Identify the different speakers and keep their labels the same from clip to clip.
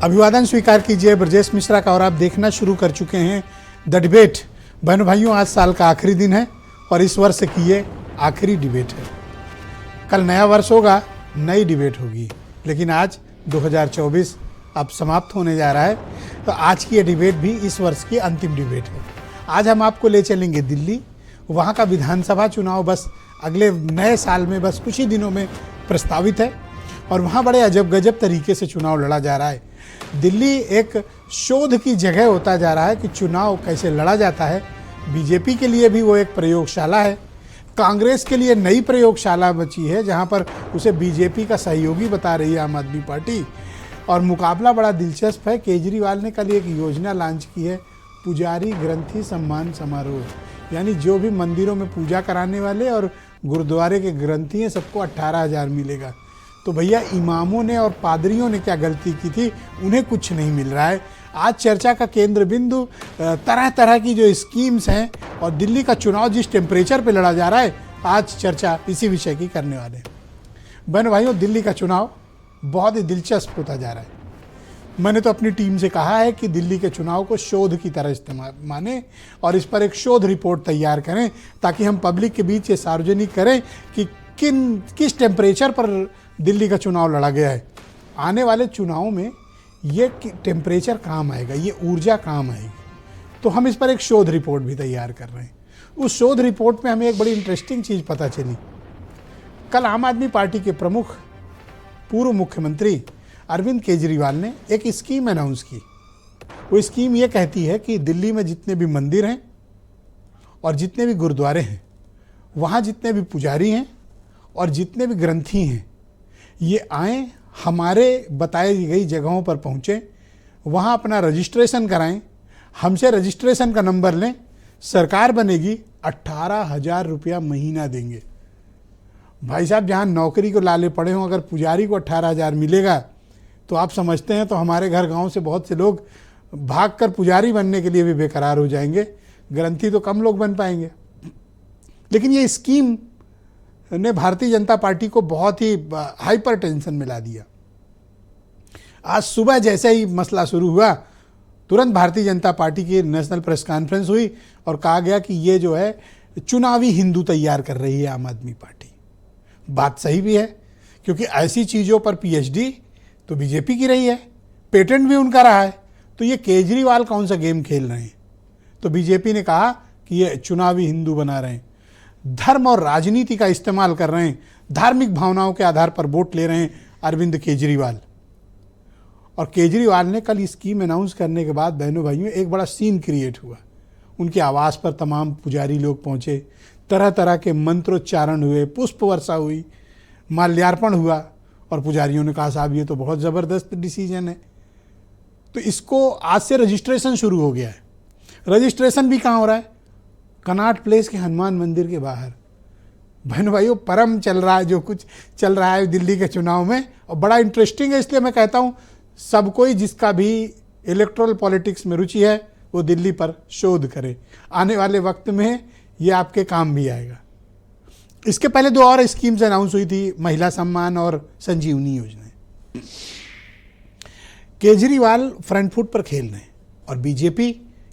Speaker 1: अभिवादन स्वीकार कीजिए ब्रजेश मिश्रा का और आप देखना शुरू कर चुके हैं द डिबेट। बहनों भाइयों, आज साल का आखिरी दिन है और इस वर्ष की ये आखिरी डिबेट है। कल नया वर्ष होगा, नई डिबेट होगी, लेकिन आज 2024 अब समाप्त होने जा रहा है, तो आज की ये डिबेट भी इस वर्ष की अंतिम डिबेट है। आज हम आपको ले चलेंगे दिल्ली। वहाँ का विधानसभा चुनाव बस अगले नए साल में बस कुछ ही दिनों में प्रस्तावित है और वहाँ बड़े अजब गजब तरीके से चुनाव लड़ा जा रहा है। दिल्ली एक शोध की जगह होता जा रहा है कि चुनाव कैसे लड़ा जाता है। बीजेपी के लिए भी वो एक प्रयोगशाला है, कांग्रेस के लिए नई प्रयोगशाला बची है जहाँ पर उसे बीजेपी का सहयोगी बता रही है आम आदमी पार्टी। और मुकाबला बड़ा दिलचस्प है। केजरीवाल ने कल एक योजना लॉन्च की है, पुजारी ग्रंथी सम्मान समारोह, यानी जो भी मंदिरों में पूजा कराने वाले और गुरुद्वारे के ग्रंथी हैं सबको 18,000 मिलेगा। तो भैया इमामों ने और पादरियों ने क्या गलती की थी, उन्हें कुछ नहीं मिल रहा है। आज चर्चा का केंद्र बिंदु तरह तरह की जो स्कीम्स हैं और दिल्ली का चुनाव जिस टेम्परेचर पे लड़ा जा रहा है, आज चर्चा इसी विषय की करने वाले हैं। बहन भाइयों, दिल्ली का चुनाव बहुत ही दिलचस्प होता जा रहा है। मैंने तो अपनी टीम से कहा है कि दिल्ली के चुनाव को शोध की तरह इस्तेमाल माने और इस पर एक शोध रिपोर्ट तैयार करें ताकि हम पब्लिक के बीच ये सार्वजनिक करें कि किस टेम्परेचर पर दिल्ली का चुनाव लड़ा गया है। आने वाले चुनाव में ये टेम्परेचर काम आएगा, ये ऊर्जा काम आएगी। तो हम इस पर एक शोध रिपोर्ट भी तैयार कर रहे हैं। उस शोध रिपोर्ट में हमें एक बड़ी इंटरेस्टिंग चीज़ पता चली। कल आम आदमी पार्टी के प्रमुख पूर्व मुख्यमंत्री अरविंद केजरीवाल ने एक स्कीम अनाउंस की। वो स्कीम ये कहती है कि दिल्ली में जितने भी मंदिर हैं और जितने भी गुरुद्वारे हैं, वहाँ जितने भी पुजारी हैं और जितने भी ग्रंथी हैं, ये आएँ, हमारे बताई गई जगहों पर पहुँचें, वहाँ अपना रजिस्ट्रेशन कराएं, हमसे रजिस्ट्रेशन का नंबर लें, सरकार बनेगी, 18,000 रुपया महीना देंगे। भाई साहब, जहाँ नौकरी को लाले पड़े हों, अगर पुजारी को 18,000 मिलेगा तो आप समझते हैं तो हमारे घर गांव से बहुत से लोग भागकर पुजारी बनने के लिए भी बेकरार हो जाएंगे। ग्रंथी तो कम लोग बन पाएंगे। लेकिन ये स्कीम ने भारतीय जनता पार्टी को बहुत ही हाइपर टेंशन में ला दिया। आज सुबह जैसे ही मसला शुरू हुआ, तुरंत भारतीय जनता पार्टी की नेशनल प्रेस कॉन्फ्रेंस हुई और कहा गया कि ये जो है चुनावी हिंदू तैयार कर रही है आम आदमी पार्टी। बात सही भी है, क्योंकि ऐसी चीज़ों पर पीएचडी तो बीजेपी की रही है, पेटेंट भी उनका रहा है। तो ये केजरीवाल कौन सा गेम खेल रहे हैं? तो बीजेपी ने कहा कि ये चुनावी हिंदू बना रहे हैं, धर्म और राजनीति का इस्तेमाल कर रहे हैं, धार्मिक भावनाओं के आधार पर वोट ले रहे हैं अरविंद केजरीवाल। और केजरीवाल ने कल स्कीम अनाउंस करने के बाद बहनों भाइयों एक बड़ा सीन क्रिएट हुआ। उनके आवास पर तमाम पुजारी लोग पहुंचे, तरह तरह के मंत्रोच्चारण हुए, पुष्प वर्षा हुई, माल्यार्पण हुआ और पुजारियों ने कहा साहब ये तो बहुत ज़बरदस्त डिसीजन है। तो इसको आज से रजिस्ट्रेशन शुरू हो गया है। रजिस्ट्रेशन भी कहाँ हो रहा है? कनॉट प्लेस के हनुमान मंदिर के बाहर। बहन भाइयों, परम चल रहा है जो कुछ चल रहा है दिल्ली के चुनाव में, और बड़ा इंटरेस्टिंग है। इसलिए मैं कहता हूँ सब कोई जिसका भी इलेक्ट्रल पॉलिटिक्स में रुचि है वो दिल्ली पर शोध करे। आने वाले वक्त में ये आपके काम भी आएगा। इसके पहले दो और स्कीम्स अनाउंस हुई थी, महिला सम्मान और संजीवनी योजना। केजरीवाल फ्रंट फुट पर खेल रहे हैं और बीजेपी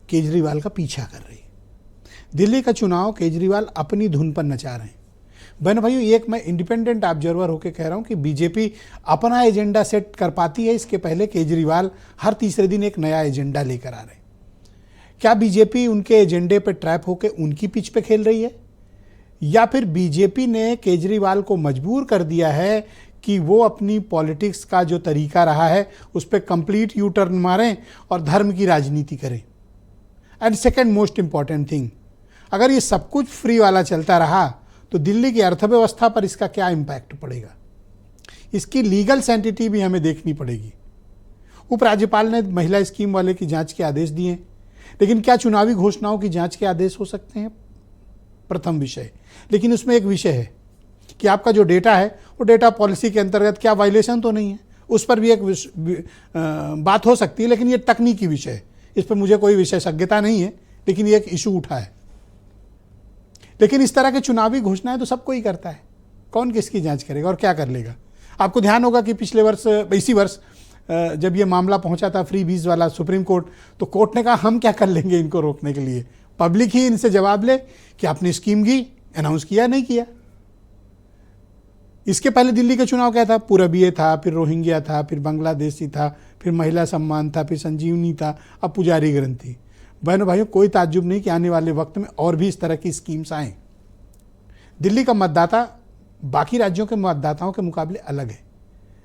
Speaker 1: केजरीवाल का पीछा कर रही है। दिल्ली का चुनाव केजरीवाल अपनी धुन पर नचा रहे हैं। बहन भाइयों, एक मैं इंडिपेंडेंट ऑब्जर्वर होकर कह रहा हूं कि बीजेपी अपना एजेंडा सेट कर पाती है, इसके पहले केजरीवाल हर तीसरे दिन एक नया एजेंडा लेकर आ रहे हैं। क्या बीजेपी उनके एजेंडे पर ट्रैप होकर उनकी पिच पे खेल रही है, या फिर बीजेपी ने केजरीवाल को मजबूर कर दिया है कि वो अपनी पॉलिटिक्स का जो तरीका रहा है उस पर कंप्लीट यू टर्न मारें और धर्म की राजनीति करें? And second most important thing, अगर ये सब कुछ फ्री वाला चलता रहा तो दिल्ली की अर्थव्यवस्था पर इसका क्या इम्पैक्ट पड़ेगा? इसकी लीगल सैंटिटी भी हमें देखनी पड़ेगी। उपराज्यपाल ने महिला स्कीम वाले की जांच के आदेश दिए, लेकिन क्या चुनावी घोषणाओं की जांच के आदेश हो सकते हैं? प्रथम विषय। लेकिन उसमें एक विषय है कि आपका जो डेटा है वो डेटा पॉलिसी के अंतर्गत क्या वायलेशन तो नहीं है, उस पर भी एक बात हो सकती है। लेकिन ये तकनीकी विषय है, इस पर मुझे कोई विशेषज्ञता नहीं है, लेकिन ये एक इशू उठा है। लेकिन इस तरह के चुनावी घोषणाएं तो सब कोई करता है, कौन किसकी जांच करेगा और क्या कर लेगा? आपको ध्यान होगा कि पिछले वर्ष, इसी वर्ष जब ये मामला पहुंचा था फ्री बीज वाला सुप्रीम कोर्ट, तो कोर्ट ने कहा हम क्या कर लेंगे इनको रोकने के लिए, पब्लिक ही इनसे जवाब ले कि आपने स्कीम की अनाउंस किया नहीं किया। इसके पहले दिल्ली का चुनाव क्या था, पूरबिया था, फिर रोहिंग्या था, फिर बांग्लादेशी था, फिर महिला सम्मान था, फिर संजीवनी था, अब पुजारी ग्रंथी। बहनों भाइयों, कोई ताज्जुब नहीं कि आने वाले वक्त में और भी इस तरह की स्कीम्स आएँ। दिल्ली का मतदाता बाकी राज्यों के मतदाताओं के मुकाबले अलग है।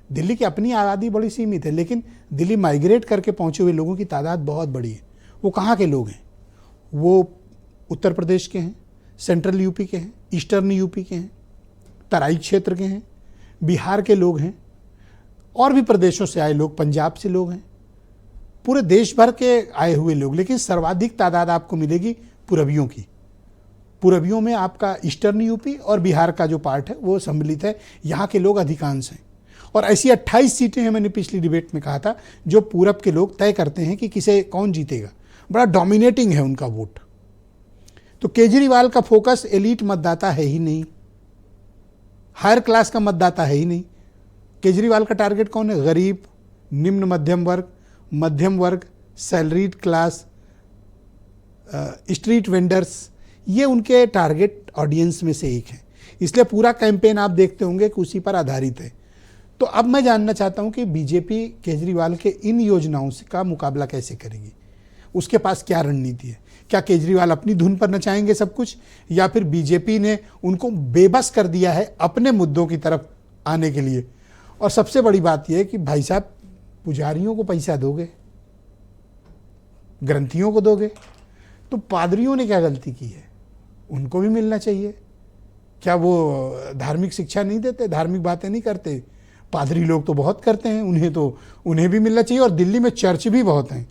Speaker 1: दिल्ली की अपनी आबादी बड़ी सीमित है, लेकिन दिल्ली माइग्रेट करके पहुंचे हुए लोगों की तादाद बहुत बड़ी है। वो कहाँ के लोग हैं? वो उत्तर प्रदेश के हैं, सेंट्रल यूपी के हैं, ईस्टर्न यूपी के हैं, तराई क्षेत्र के हैं, बिहार के लोग हैं, और भी प्रदेशों से आए लोग, पंजाब से लोग हैं, पूरे देश भर के आए हुए लोग। लेकिन सर्वाधिक तादाद आपको मिलेगी पूरबियों की। पूरबियों में आपका ईस्टर्न यूपी और बिहार का जो पार्ट है वो सम्मिलित है, यहाँ के लोग अधिकांश हैं। और ऐसी 28 सीटें हैं, मैंने पिछली डिबेट में कहा था, जो पूरब के लोग तय करते हैं कि किसे कौन जीतेगा। बड़ा डोमिनेटिंग है उनका वोट। तो केजरीवाल का फोकस एलीट मतदाता है ही नहीं, हायर क्लास का मतदाता है ही नहीं। केजरीवाल का टारगेट कौन है? गरीब, निम्न मध्यम वर्ग, सैलरीड क्लास, स्ट्रीट वेंडर्स, ये उनके टारगेट ऑडियंस में से एक है। इसलिए पूरा कैंपेन आप देखते होंगे कि उसी पर आधारित है। तो अब मैं जानना चाहता हूं कि बीजेपी केजरीवाल के इन योजनाओं से का मुकाबला कैसे करेगी, उसके पास क्या रणनीति है? क्या केजरीवाल अपनी धुन पर नचाएंगे सब कुछ, या फिर बीजेपी ने उनको बेबस कर दिया है अपने मुद्दों की तरफ आने के लिए? और सबसे बड़ी बात यह है कि भाई साहब, पुजारियों को पैसा दोगे, ग्रंथियों को दोगे, तो पादरियों ने क्या गलती की है? उनको भी मिलना चाहिए। क्या वो धार्मिक शिक्षा नहीं देते, धार्मिक बातें नहीं करते? पादरी लोग तो बहुत करते हैं, उन्हें भी मिलना चाहिए। और दिल्ली में चर्च भी बहुत हैं,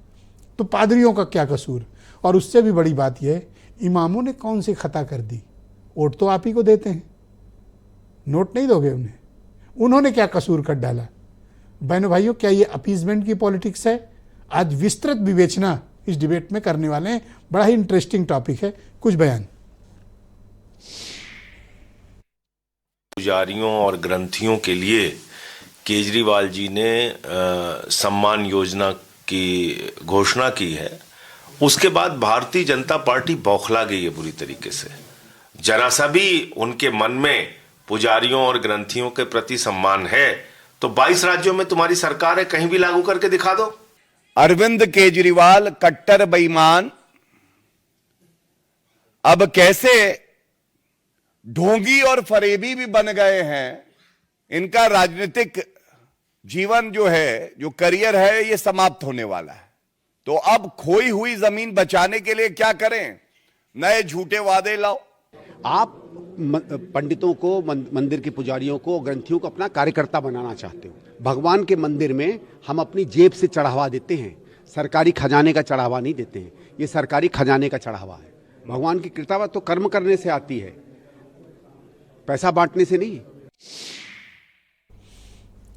Speaker 1: तो पादरियों का क्या कसूर? और उससे भी बड़ी बात यह है, इमामों ने कौन सी खता कर दी? वोट तो आप ही को देते हैं, नोट नहीं दोगे उन्हें? उन्होंने क्या कसूर कर डाला? बहनों भाइयों, क्या ये अपीजमेंट की पॉलिटिक्स है? आज विस्तृत विवेचना इस डिबेट में करने वाले हैं। बड़ा ही इंटरेस्टिंग टॉपिक है। कुछ बयान।
Speaker 2: पुजारियों और ग्रंथियों के लिए केजरीवाल जी ने सम्मान योजना की घोषणा की है। उसके बाद भारतीय जनता पार्टी बौखला गई है बुरी तरीके से। जरा सा भी उनके मन में पुजारियों और ग्रंथियों के प्रति सम्मान है तो 22 राज्यों में तुम्हारी सरकार है, कहीं भी लागू करके दिखा दो।
Speaker 3: अरविंद केजरीवाल कट्टर बेईमान अब कैसे ढोंगी और फरेबी भी बन गए हैं। इनका राजनीतिक जीवन जो है, जो करियर है, ये समाप्त होने वाला है। तो अब खोई हुई जमीन बचाने के लिए क्या करें? नए झूठे वादे लाओ।
Speaker 4: आप पंडितों को, मंदिर के पुजारियों को, ग्रंथियों को अपना कार्यकर्ता बनाना चाहते हो। भगवान के मंदिर में हम अपनी जेब से चढ़ावा देते हैं, सरकारी खजाने का चढ़ावा नहीं देते हैं। ये सरकारी खजाने का चढ़ावा है। भगवान की कृपा तो कर्म करने से आती है, पैसा बांटने से नहीं।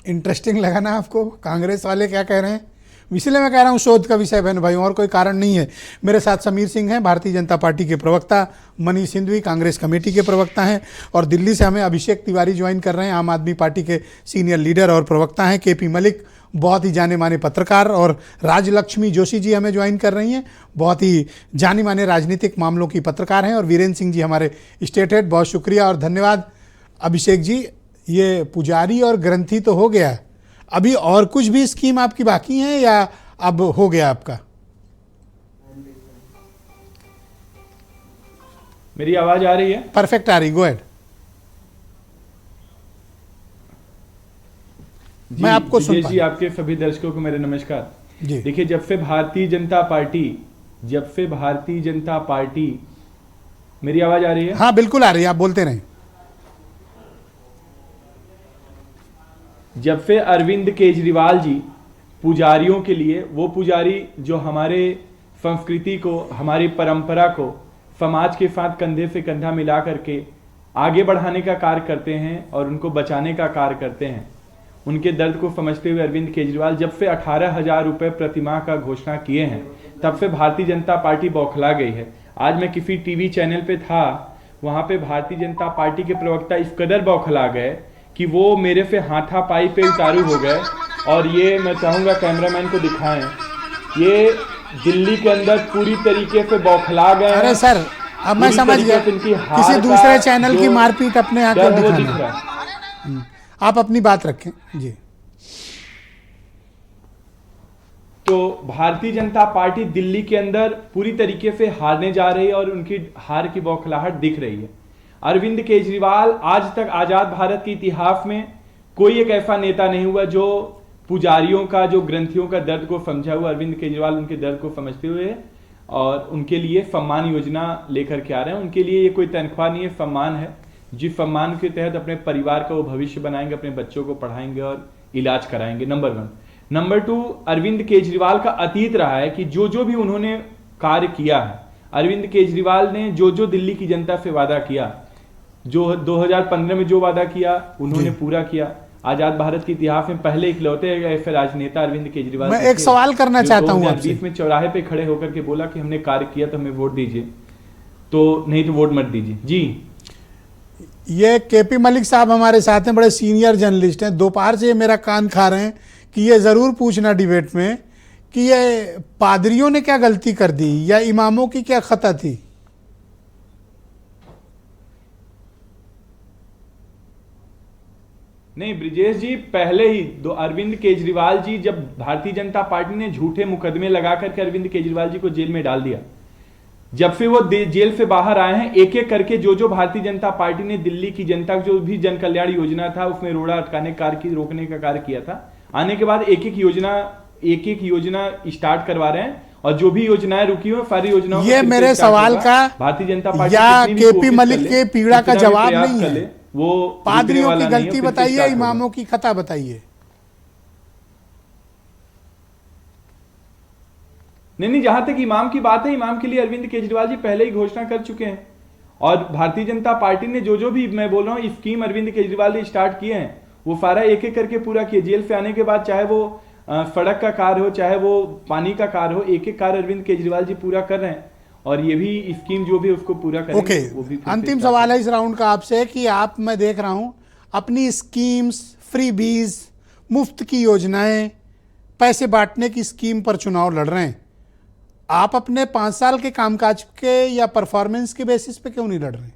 Speaker 1: इंटरेस्टिंग लगा ना आपको कांग्रेस वाले क्या कह रहे हैं? इसलिए मैं कह रहा हूँ शोध का विषय बहन भाई, और कोई कारण नहीं है। मेरे साथ समीर सिंह हैं, भारतीय जनता पार्टी के प्रवक्ता, मनीष सिंधवी कांग्रेस कमेटी के प्रवक्ता हैं, और दिल्ली से हमें अभिषेक तिवारी ज्वाइन कर रहे हैं, आम आदमी पार्टी के सीनियर लीडर और प्रवक्ता हैं। केपी मलिक बहुत ही जाने माने पत्रकार, और राजलक्ष्मी जोशी जी हमें ज्वाइन कर रही हैं, बहुत ही जाने माने राजनीतिक मामलों की पत्रकार हैं, और वीरेंद्र सिंह जी हमारे स्टेट हेड। बहुत शुक्रिया और धन्यवाद अभिषेक जी। ये पुजारी और ग्रंथी तो हो गया, अभी और कुछ भी स्कीम आपकी बाकी है या अब हो गया आपका?
Speaker 5: मेरी आवाज आ रही है?
Speaker 1: परफेक्ट आ रही, गो अहेड। मैं आपको सुन
Speaker 5: जी, आपके सभी दर्शकों को मेरे नमस्कार
Speaker 1: जी।
Speaker 5: देखिए, जब से भारतीय जनता पार्टी मेरी आवाज आ रही है?
Speaker 1: हाँ बिल्कुल आ रही है, आप बोलते रहें।
Speaker 5: जब से अरविंद केजरीवाल जी पुजारियों के लिए, वो पुजारी जो हमारे संस्कृति को, हमारी परंपरा को समाज के साथ कंधे से कंधा मिला करके आगे बढ़ाने का कार्य करते हैं और उनको बचाने का कार्य करते हैं, उनके दर्द को समझते हुए अरविंद केजरीवाल जब से 18,000 रुपये प्रतिमाह का घोषणा किए हैं, तब से भारतीय जनता पार्टी बौखला गई है। आज मैं किसी टीवी चैनल पे था, वहां पे भारतीय जनता पार्टी के प्रवक्ता इस कदर बौखला गए कि वो मेरे से हाथापाई पे उतारू हो गए और ये मैं चाहूंगा कैमरामैन को दिखाएं, ये दिल्ली के अंदर पूरी तरीके से बौखला गए हैं।
Speaker 1: अरे सर, अब मैं
Speaker 5: पूरी
Speaker 1: समझ
Speaker 5: तरीके
Speaker 1: गया,
Speaker 5: से इनकी हार
Speaker 1: किसी
Speaker 5: का
Speaker 1: दूसरे चैनल की
Speaker 5: जो
Speaker 1: मारपीट अपने यहाँ क्यों
Speaker 5: डर वो दिख
Speaker 1: दिखाना।
Speaker 5: रहा है।
Speaker 1: आप अपनी बात रखें जी।
Speaker 5: तो भारतीय जनता पार्टी दिल्ली के अंदर पूरी तरीके से हारने जा रही है और उनकी हार की बौखलाहट दिख रही है। अरविंद केजरीवाल, आज तक आजाद भारत के इतिहास में कोई एक ऐसा नेता नहीं हुआ जो पुजारियों का, जो ग्रंथियों का दर्द को समझा हुआ। अरविंद केजरीवाल उनके दर्द को समझते हुए और उनके लिए सम्मान योजना लेकर के आ रहे हैं। उनके लिए ये कोई तनख्वाह नहीं है, सम्मान है, जिस सम्मान के तहत अपने परिवार का वो भविष्य बनाएंगे, अपने बच्चों को पढ़ाएंगे और इलाज कराएंगे। नंबर 1। नंबर 2, अरविंद केजरीवाल का अतीत रहा है कि जो भी उन्होंने कार्य किया है, अरविंद केजरीवाल ने जो दिल्ली की जनता से वादा किया, जो 2015 में जो वादा किया उन्होंने पूरा किया। आजाद भारत के इतिहास में पहले इकलौते ऐसे राजनेता अरविंद केजरीवाल।
Speaker 1: मैं एक सवाल करना चाहता हूं आपसे।
Speaker 5: 2020 में चौराहे पे खड़े होकर के बोला कि हमने कार्य किया तो हमें वोट दीजिए, तो नहीं तो वोट मत दीजिए। जी,
Speaker 1: ये केपी मलिक साहब हमारे साथ हैं, बड़े सीनियर जर्नलिस्ट हैं। दोपहर से ये मेरा कान खा रहे हैं कि ये ज़रूर पूछना डिबेट में कि ये पादरियों ने क्या गलती कर दी या इमामों की क्या खता थी।
Speaker 5: नहीं ब्रिजेश जी, पहले ही अरविंद केजरीवाल जी, जब भारतीय जनता पार्टी ने झूठे मुकदमे लगा करके अरविंद केजरीवाल जी को जेल में डाल दिया, जब से वो जेल से बाहर आए हैं, एक एक करके जो भारतीय जनता पार्टी ने दिल्ली की जनता को जो भी जन कल्याण योजना था उसमें रोड़ा अटकाने कार्य रोकने का कार्य किया था, आने के बाद एक एक योजना स्टार्ट करवा रहे हैं और जो भी योजनाएं रुकी हुई सारी योजनाओं
Speaker 1: ये मेरे सवाल का
Speaker 5: भारतीय जनता पार्टी
Speaker 1: या केपी मलिक के पीड़ा का जवाब नहीं है।
Speaker 5: वो
Speaker 1: पादरियों की गलती बताइए, इमामों की खता बताइए।
Speaker 5: नहीं, जहां तक इमाम की बात है, इमाम के लिए अरविंद केजरीवाल जी पहले ही घोषणा कर चुके हैं और भारतीय जनता पार्टी ने जो भी, मैं बोल रहा हूं, स्कीम अरविंद केजरीवाल ने स्टार्ट किए हैं वो सारा एक एक करके पूरा किए। जेल से आने के बाद चाहे वो सड़क का कार्य हो, चाहे वो पानी का कार्य हो, एक एक कार्य अरविंद केजरीवाल जी पूरा कर रहे हैं और ये भी स्कीम जो भी उसको पूरा करेंगे।
Speaker 1: ओके,
Speaker 5: वो भी
Speaker 1: अंतिम सवाल है इस राउंड का आपसे कि आप, मैं देख रहा हूं अपनी स्कीम्स, फ्री बीज, मुफ्त की योजनाएं, पैसे बांटने की स्कीम पर चुनाव लड़ रहे हैं। आप अपने 5 साल के कामकाज के या परफॉर्मेंस के बेसिस पे क्यों नहीं लड़ रहे?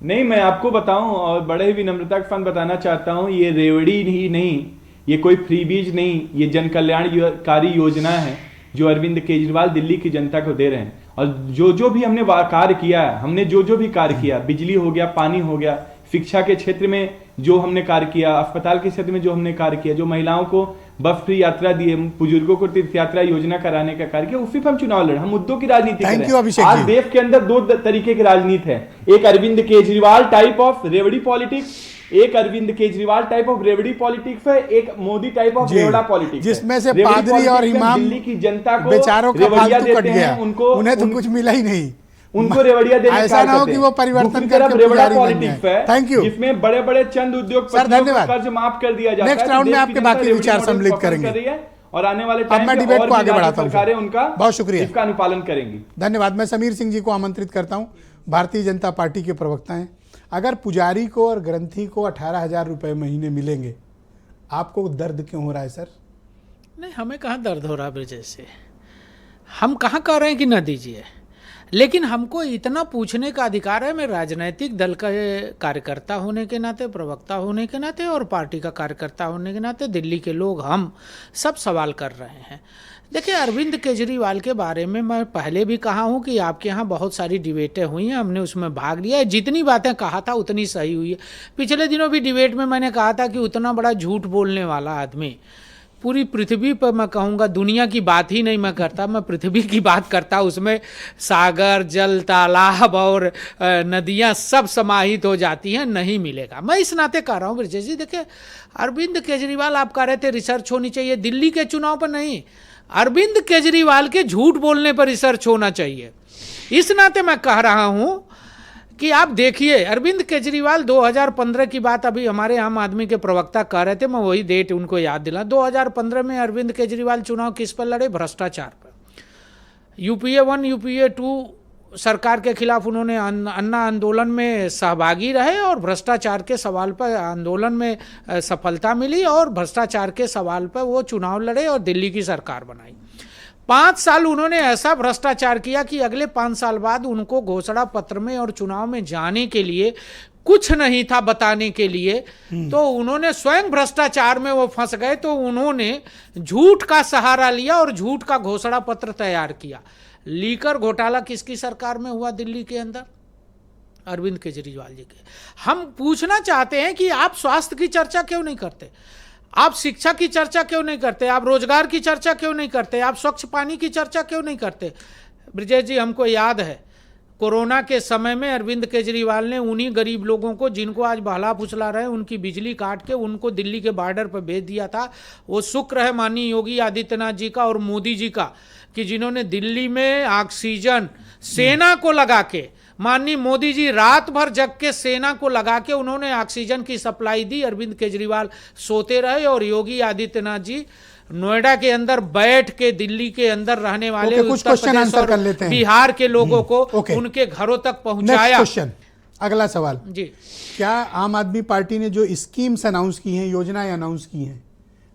Speaker 5: नहीं, मैं आपको बताऊं और बड़े ही विनम्रता के साथ बताना चाहता हूं, ये रेवड़ी ही नहीं, ये कोई फ्री बीज नहीं, ये जन कल्याणकारी योजना है जो अरविंद केजरीवाल दिल्ली की जनता को दे रहे हैं। और जो भी हमने कार्य किया है, हमने जो भी कार्य किया, बिजली हो गया, पानी हो गया, शिक्षा के क्षेत्र में जो हमने कार्य किया, अस्पताल के क्षेत्र में जो हमने कार्य किया, जो महिलाओं को बस फ्री यात्रा दिए, बुजुर्गों को तीर्थ यात्रा योजना कराने का कार्य किया, उसी पर हम चुनाव लड़े। हम मुद्दों की राजनीति कर रहे हैं। आज देश के अंदर 2 तरीके की राजनीति है, एक अरविंद केजरीवाल टाइप ऑफ रेवड़ी पॉलिटिक्स, एक अरविंद केजरीवाल टाइप ऑफ रेवड़ी पॉलिटिक्स है, एक Modi type of Rewda politics,
Speaker 1: जिसमें से पादरी और इमाम
Speaker 5: दिल्ली की जनता को
Speaker 1: बेचारों का फालतू कट गया, उन्हें तो कुछ मिला ही नहीं,
Speaker 5: उनको रेवड़िया देने
Speaker 1: ऐसा ना हो कि वो परिवर्तन करके
Speaker 5: रेवड़ा पॉलिटिक्स है।
Speaker 1: थैंक यू,
Speaker 5: जिसमें बड़े बड़े चंद उद्योगपतियों को कर्ज माफ कर दिया जाता है।
Speaker 1: नेक्स्ट राउंड में आपके बाकी विचार सम्मिलित करेंगे
Speaker 5: और आने वाले
Speaker 1: टाइम में डिबेट को आगे बढ़ाता हूं।
Speaker 5: उनका
Speaker 1: बहुत शुक्रिया,
Speaker 5: इसका अनुपालन करेंगी।
Speaker 1: धन्यवाद। मैं समीर सिंह जी को आमंत्रित करता हूं, भारतीय जनता पार्टी के प्रवक्ता हैं। अगर पुजारी को और ग्रंथी को 18,000 रुपए महीने मिलेंगे, आपको दर्द क्यों हो रहा है सर?
Speaker 6: नहीं, हमें कहाँ दर्द हो रहा है ब्रिजेश से, हम कहाँ कह रहे हैं कि न दीजिए, लेकिन हमको इतना पूछने का अधिकार है। मैं राजनीतिक दल का कार्यकर्ता होने के नाते, प्रवक्ता होने के नाते और पार्टी का कार्यकर्ता होने के नाते दिल्ली के लोग हम सब सवाल कर रहे हैं। देखिए, अरविंद केजरीवाल के बारे में मैं पहले भी कहा हूं कि आपके यहाँ बहुत सारी डिबेटें हुई हैं, हमने उसमें भाग लिया है। जितनी बातें कहा था उतनी सही हुई है। पिछले दिनों भी डिबेट में मैंने कहा था कि उतना बड़ा झूठ बोलने वाला आदमी पूरी पृथ्वी पर, मैं कहूँगा दुनिया की बात ही नहीं मैं करता, मैं पृथ्वी की बात करता। उसमें सागर, जल, तालाब और नदियाँ सब समाहित हो जाती हैं, नहीं मिलेगा। मैं इस नाते कह रहा हूँ ब्रिजेश जी, देखिए अरविंद केजरीवाल, आप कह रहे थे रिसर्च होनी चाहिए, दिल्ली के चुनाव पर नहीं, अरविंद केजरीवाल के झूठ बोलने पर रिसर्च होना चाहिए। इस नाते मैं कह रहा हूँ कि आप देखिए, अरविंद केजरीवाल 2015 की बात अभी हमारे आम आदमी के प्रवक्ता कह रहे थे, मैं वही डेट उनको याद दिला। 2015 में अरविंद केजरीवाल चुनाव किस पर लड़े? भ्रष्टाचार पर। UPA 1, UPA 2 सरकार के खिलाफ उन्होंने अन्ना आंदोलन में सहभागी रहे और भ्रष्टाचार के सवाल पर आंदोलन में सफलता मिली और भ्रष्टाचार के सवाल पर वो चुनाव लड़े और दिल्ली की सरकार बनाई। 5 साल उन्होंने ऐसा भ्रष्टाचार किया कि अगले 5 साल बाद उनको घोषणा पत्र में और चुनाव में जाने के लिए कुछ नहीं था बताने के लिए, तो उन्होंने स्वयं भ्रष्टाचार में वो फंस गए, तो उन्होंने झूठ का सहारा लिया और झूठ का घोषणा पत्र तैयार किया। लीकर घोटाला किसकी सरकार में हुआ दिल्ली के अंदर? अरविंद केजरीवाल जी के। हम पूछना चाहते हैं कि आप स्वास्थ्य की चर्चा क्यों नहीं करते, आप शिक्षा की चर्चा क्यों नहीं करते, आप रोजगार की चर्चा क्यों नहीं करते, आप स्वच्छ पानी की चर्चा क्यों नहीं करते? ब्रिजेश जी, हमको याद है कोरोना के समय में अरविंद केजरीवाल ने उन्हीं गरीब लोगों को जिनको आज बहला फुसला रहे उनकी बिजली काट के उनको दिल्ली के बॉर्डर पर भेज दिया था। वो शुक्र है माननीय योगी आदित्यनाथ जी का और मोदी जी का कि जिन्होंने दिल्ली में ऑक्सीजन सेना को लगा के, माननीय मोदी जी रात भर जग के सेना को लगा के उन्होंने ऑक्सीजन की सप्लाई दी। अरविंद केजरीवाल सोते रहे और योगी आदित्यनाथ जी नोएडा के अंदर बैठ के दिल्ली के अंदर रहने वाले
Speaker 1: कुछ क्वेश्चन आंसर कर लेते हैं।
Speaker 6: बिहार के लोगों को उनके घरों तक पहुंचाया।
Speaker 1: क्वेश्चन, अगला सवाल
Speaker 6: जी,
Speaker 1: क्या आम आदमी पार्टी ने जो स्कीम्स अनाउंस की हैं, योजनाएं अनाउंस की हैं,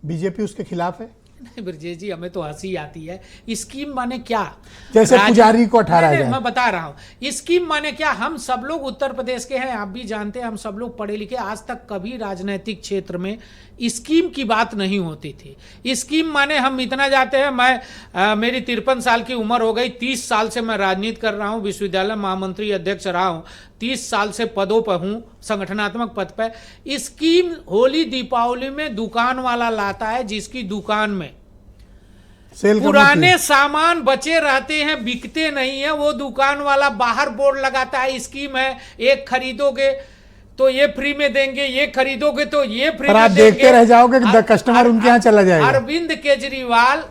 Speaker 1: बीजेपी उसके खिलाफ है?
Speaker 6: नहीं ब्रजेश जी, हमें तो हंसी आती है। स्कीम माने क्या?
Speaker 1: जैसे पुजारी को 18,000।
Speaker 6: मैं बता रहा हूँ स्कीम माने क्या। हम सब लोग उत्तर प्रदेश के हैं, आप भी जानते हैं, हम सब लोग पढ़े लिखे। आज तक कभी राजनीतिक क्षेत्र में स्कीम की बात नहीं होती थी। स्कीम माने हम इतना जाते हैं, मैं मेरी 53 साल की उम्र हो गई, 30 साल से मैं राजनीति कर रहा हूँ, विश्वविद्यालय महामंत्री अध्यक्ष रहा हूँ, 30 साल से पदों पर हूँ, संगठनात्मक पद पर। स्कीम होली दीपावली में दुकान वाला लाता है जिसकी दुकान में पुराने सामान बचे रहते हैं, बिकते नहीं है, वो दुकान वाला बाहर बोर्ड लगाता है स्कीम है, एक खरीदोगे तो ये फ्री में देंगे, ये खरीदोगे तो ये फ्री में देंगे।
Speaker 1: आप देखते रह जाओगे कि कस्टमर उनके यहाँ चला जाएगा।
Speaker 6: अरविंद केजरीवाल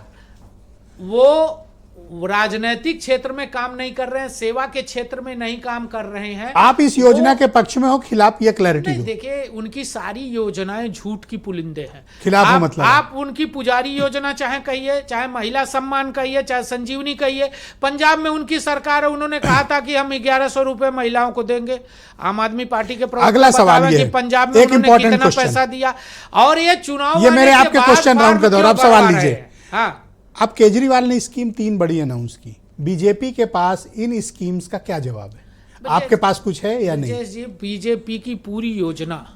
Speaker 6: वो राजनीतिक क्षेत्र में काम नहीं कर रहे हैं, सेवा के क्षेत्र में नहीं काम कर रहे हैं।
Speaker 1: आप इस योजना के पक्ष में हो, खिलाफ? ये क्लैरिटी
Speaker 6: नहीं, देखिए उनकी सारी योजनाएं झूठ की पुलिंदे हैं।
Speaker 1: खिलाफ हो मतलब?
Speaker 6: आप उनकी पुजारी योजना चाहे कहिए, चाहे महिला सम्मान कहिए, चाहे संजीवनी कहिए। पंजाब में उनकी सरकार है, उन्होंने कहा था कि हम 1100 रुपए महिलाओं को देंगे। आम आदमी पार्टी के प्रवक्ता
Speaker 1: अगला सवाल ये
Speaker 6: कि पंजाब में उन्होंने कितना पैसा दिया और ये चुनाव,
Speaker 1: ये मेरे आपके क्वेश्चन राउंड के दौरान सवाल लीजिए।
Speaker 6: हाँ,
Speaker 1: अब केजरीवाल ने स्कीम 3 बड़ी अनाउंस की, बीजेपी के पास इन स्कीम्स का क्या जवाब है? आपके पास कुछ है या नहीं?
Speaker 6: जी, बीजेपी की पूरी योजना,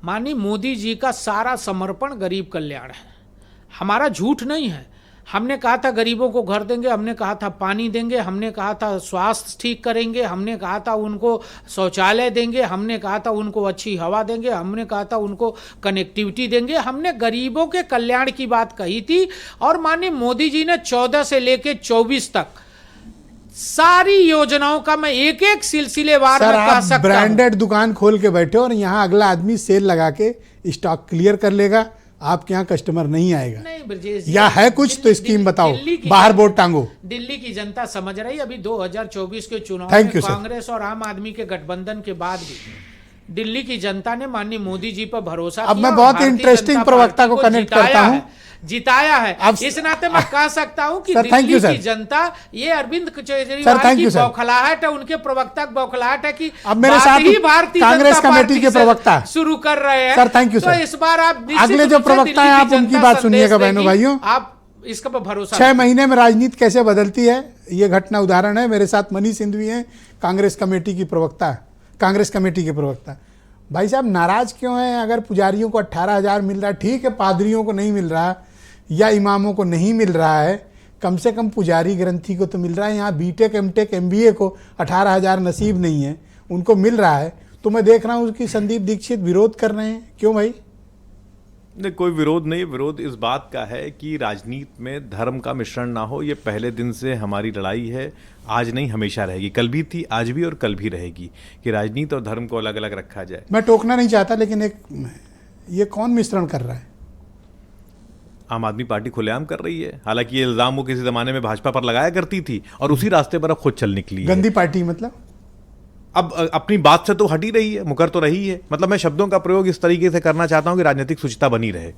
Speaker 6: माननीय मोदी जी का सारा समर्पण गरीब कल्याण है। हमारा झूठ नहीं है। हमने कहा था गरीबों को घर देंगे, हमने कहा था पानी देंगे, हमने कहा था स्वास्थ्य ठीक करेंगे, हमने कहा था उनको शौचालय देंगे, हमने कहा था उनको अच्छी हवा देंगे, हमने कहा था उनको कनेक्टिविटी देंगे। हमने गरीबों के कल्याण की बात कही थी और माननीय मोदी जी ने 14 से लेकर 24 तक सारी योजनाओं का मैं एक एक सिलसिलेवार में कह सकता हूं।
Speaker 1: ब्रांडेड दुकान खोल के बैठे और यहाँ अगला आदमी सेल लगा के स्टॉक क्लियर कर लेगा, आपके यहाँ कस्टमर नहीं आएगा।
Speaker 6: नहीं ब्रजेश जी,
Speaker 1: या है कुछ तो स्कीम बताओ, बाहर बोर्ड टांगो।
Speaker 6: दिल्ली की जनता समझ रही, अभी 2024 के चुनाव
Speaker 1: Thank
Speaker 6: में
Speaker 1: you,
Speaker 6: कांग्रेस और आम आदमी के गठबंधन के बाद भी दिल्ली की जनता ने माननीय मोदी जी पर भरोसा
Speaker 1: अब
Speaker 6: किया
Speaker 1: मैं
Speaker 6: और
Speaker 1: बहुत
Speaker 6: भारतीय
Speaker 1: इंटरेस्टिंग
Speaker 6: जनता
Speaker 1: प्रवक्ता को
Speaker 6: पार्टी
Speaker 1: कनेक्ट करता हूं।
Speaker 6: जिताया है।
Speaker 1: अब
Speaker 6: इस नाते मैं कह सकता हूं कि
Speaker 1: सर, thank you,
Speaker 6: दिल्ली की
Speaker 1: सर।
Speaker 6: जनता, ये अरविंद
Speaker 1: सर,
Speaker 6: केजरीवाल
Speaker 1: thank
Speaker 6: की
Speaker 1: you, सर।
Speaker 6: बौखलाहट है, उनके प्रवक्ता की बौखलाहट है कि
Speaker 1: अब मेरे
Speaker 6: बात
Speaker 1: साथ
Speaker 6: ही भारतीय
Speaker 1: कांग्रेस
Speaker 6: जनता
Speaker 1: कमेटी
Speaker 6: पार्टी
Speaker 1: के
Speaker 6: से
Speaker 1: प्रवक्ता
Speaker 6: शुरू कर रहे हैं।
Speaker 1: सर, thank you,
Speaker 6: तो
Speaker 1: सर।
Speaker 6: इस बार आप निश्चित
Speaker 1: अगले जो
Speaker 6: रूप से
Speaker 1: प्रवक्ता हैं,
Speaker 6: दिल्ली
Speaker 1: आप
Speaker 6: की
Speaker 1: उनकी
Speaker 6: जनता
Speaker 1: बात
Speaker 6: संदेश
Speaker 1: सुनिएगा बहनों
Speaker 6: देगी।
Speaker 1: भाइयों।
Speaker 6: आप इसका पर भरोसा
Speaker 1: 6 महीने में राजनीति कैसे बदलती है, ये घटना उदाहरण है। मेरे साथ मनीष सिंधवी हैं, कांग्रेस कमेटी के प्रवक्ता। भाई साहब, नाराज क्यों हैं? अगर पुजारियों को 18,000 मिल रहा है, ठीक है, पादरियों को नहीं मिल रहा या इमामों को नहीं मिल रहा है, कम से कम पुजारी ग्रंथी को तो मिल रहा है। यहाँ बीटेक, एमटेक, एमबीए को 18,000 नसीब नहीं है, उनको मिल रहा है। तो मैं देख रहा हूँ कि संदीप दीक्षित विरोध कर रहे हैं। क्यों भाई?
Speaker 7: नहीं, कोई विरोध नहीं। विरोध इस बात का है कि राजनीति में धर्म का मिश्रण ना हो। ये पहले दिन से हमारी लड़ाई है, आज नहीं हमेशा रहेगी। कल भी थी, आज भी और कल भी रहेगी कि राजनीति और धर्म को अलग अलग रखा जाए।
Speaker 1: मैं टोकना नहीं चाहता, लेकिन ये कौन मिश्रण कर रहा है?
Speaker 7: आम आदमी पार्टी खुलेआम कर रही है। हालांकि ये इल्जाम वो किसी जमाने में भाजपा पर लगाया करती थी और उसी रास्ते पर अब खुद चल निकली है।
Speaker 1: गंदी पार्टी मतलब?
Speaker 7: अब अपनी बात से तो हटी रही है, मुकर तो रही है। मतलब मैं शब्दों का प्रयोग इस तरीके से करना चाहता हूं कि राजनीतिक शुचिता बनी रहे।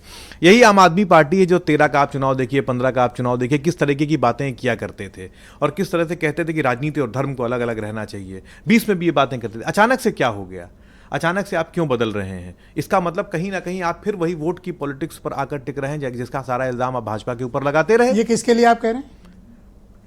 Speaker 7: यही आम आदमी पार्टी है जो 13 का आप चुनाव देखिए, 15 का आप चुनाव देखिए, किस तरीके की बातें किया करते थे और किस तरह से कहते थे कि राजनीति और धर्म को अलग अलग रहना चाहिए। 20 में भी ये बातें करते थे। अचानक से क्या हो गया? अचानक से आप क्यों बदल रहे हैं? इसका मतलब कहीं ना कहीं आप फिर वही वोट की पॉलिटिक्स पर आकर टिक रहे हैं, जिसका सारा इल्जाम आप भाजपा के ऊपर लगाते रहे।
Speaker 1: ये किसके लिए आप कह रहे हैं?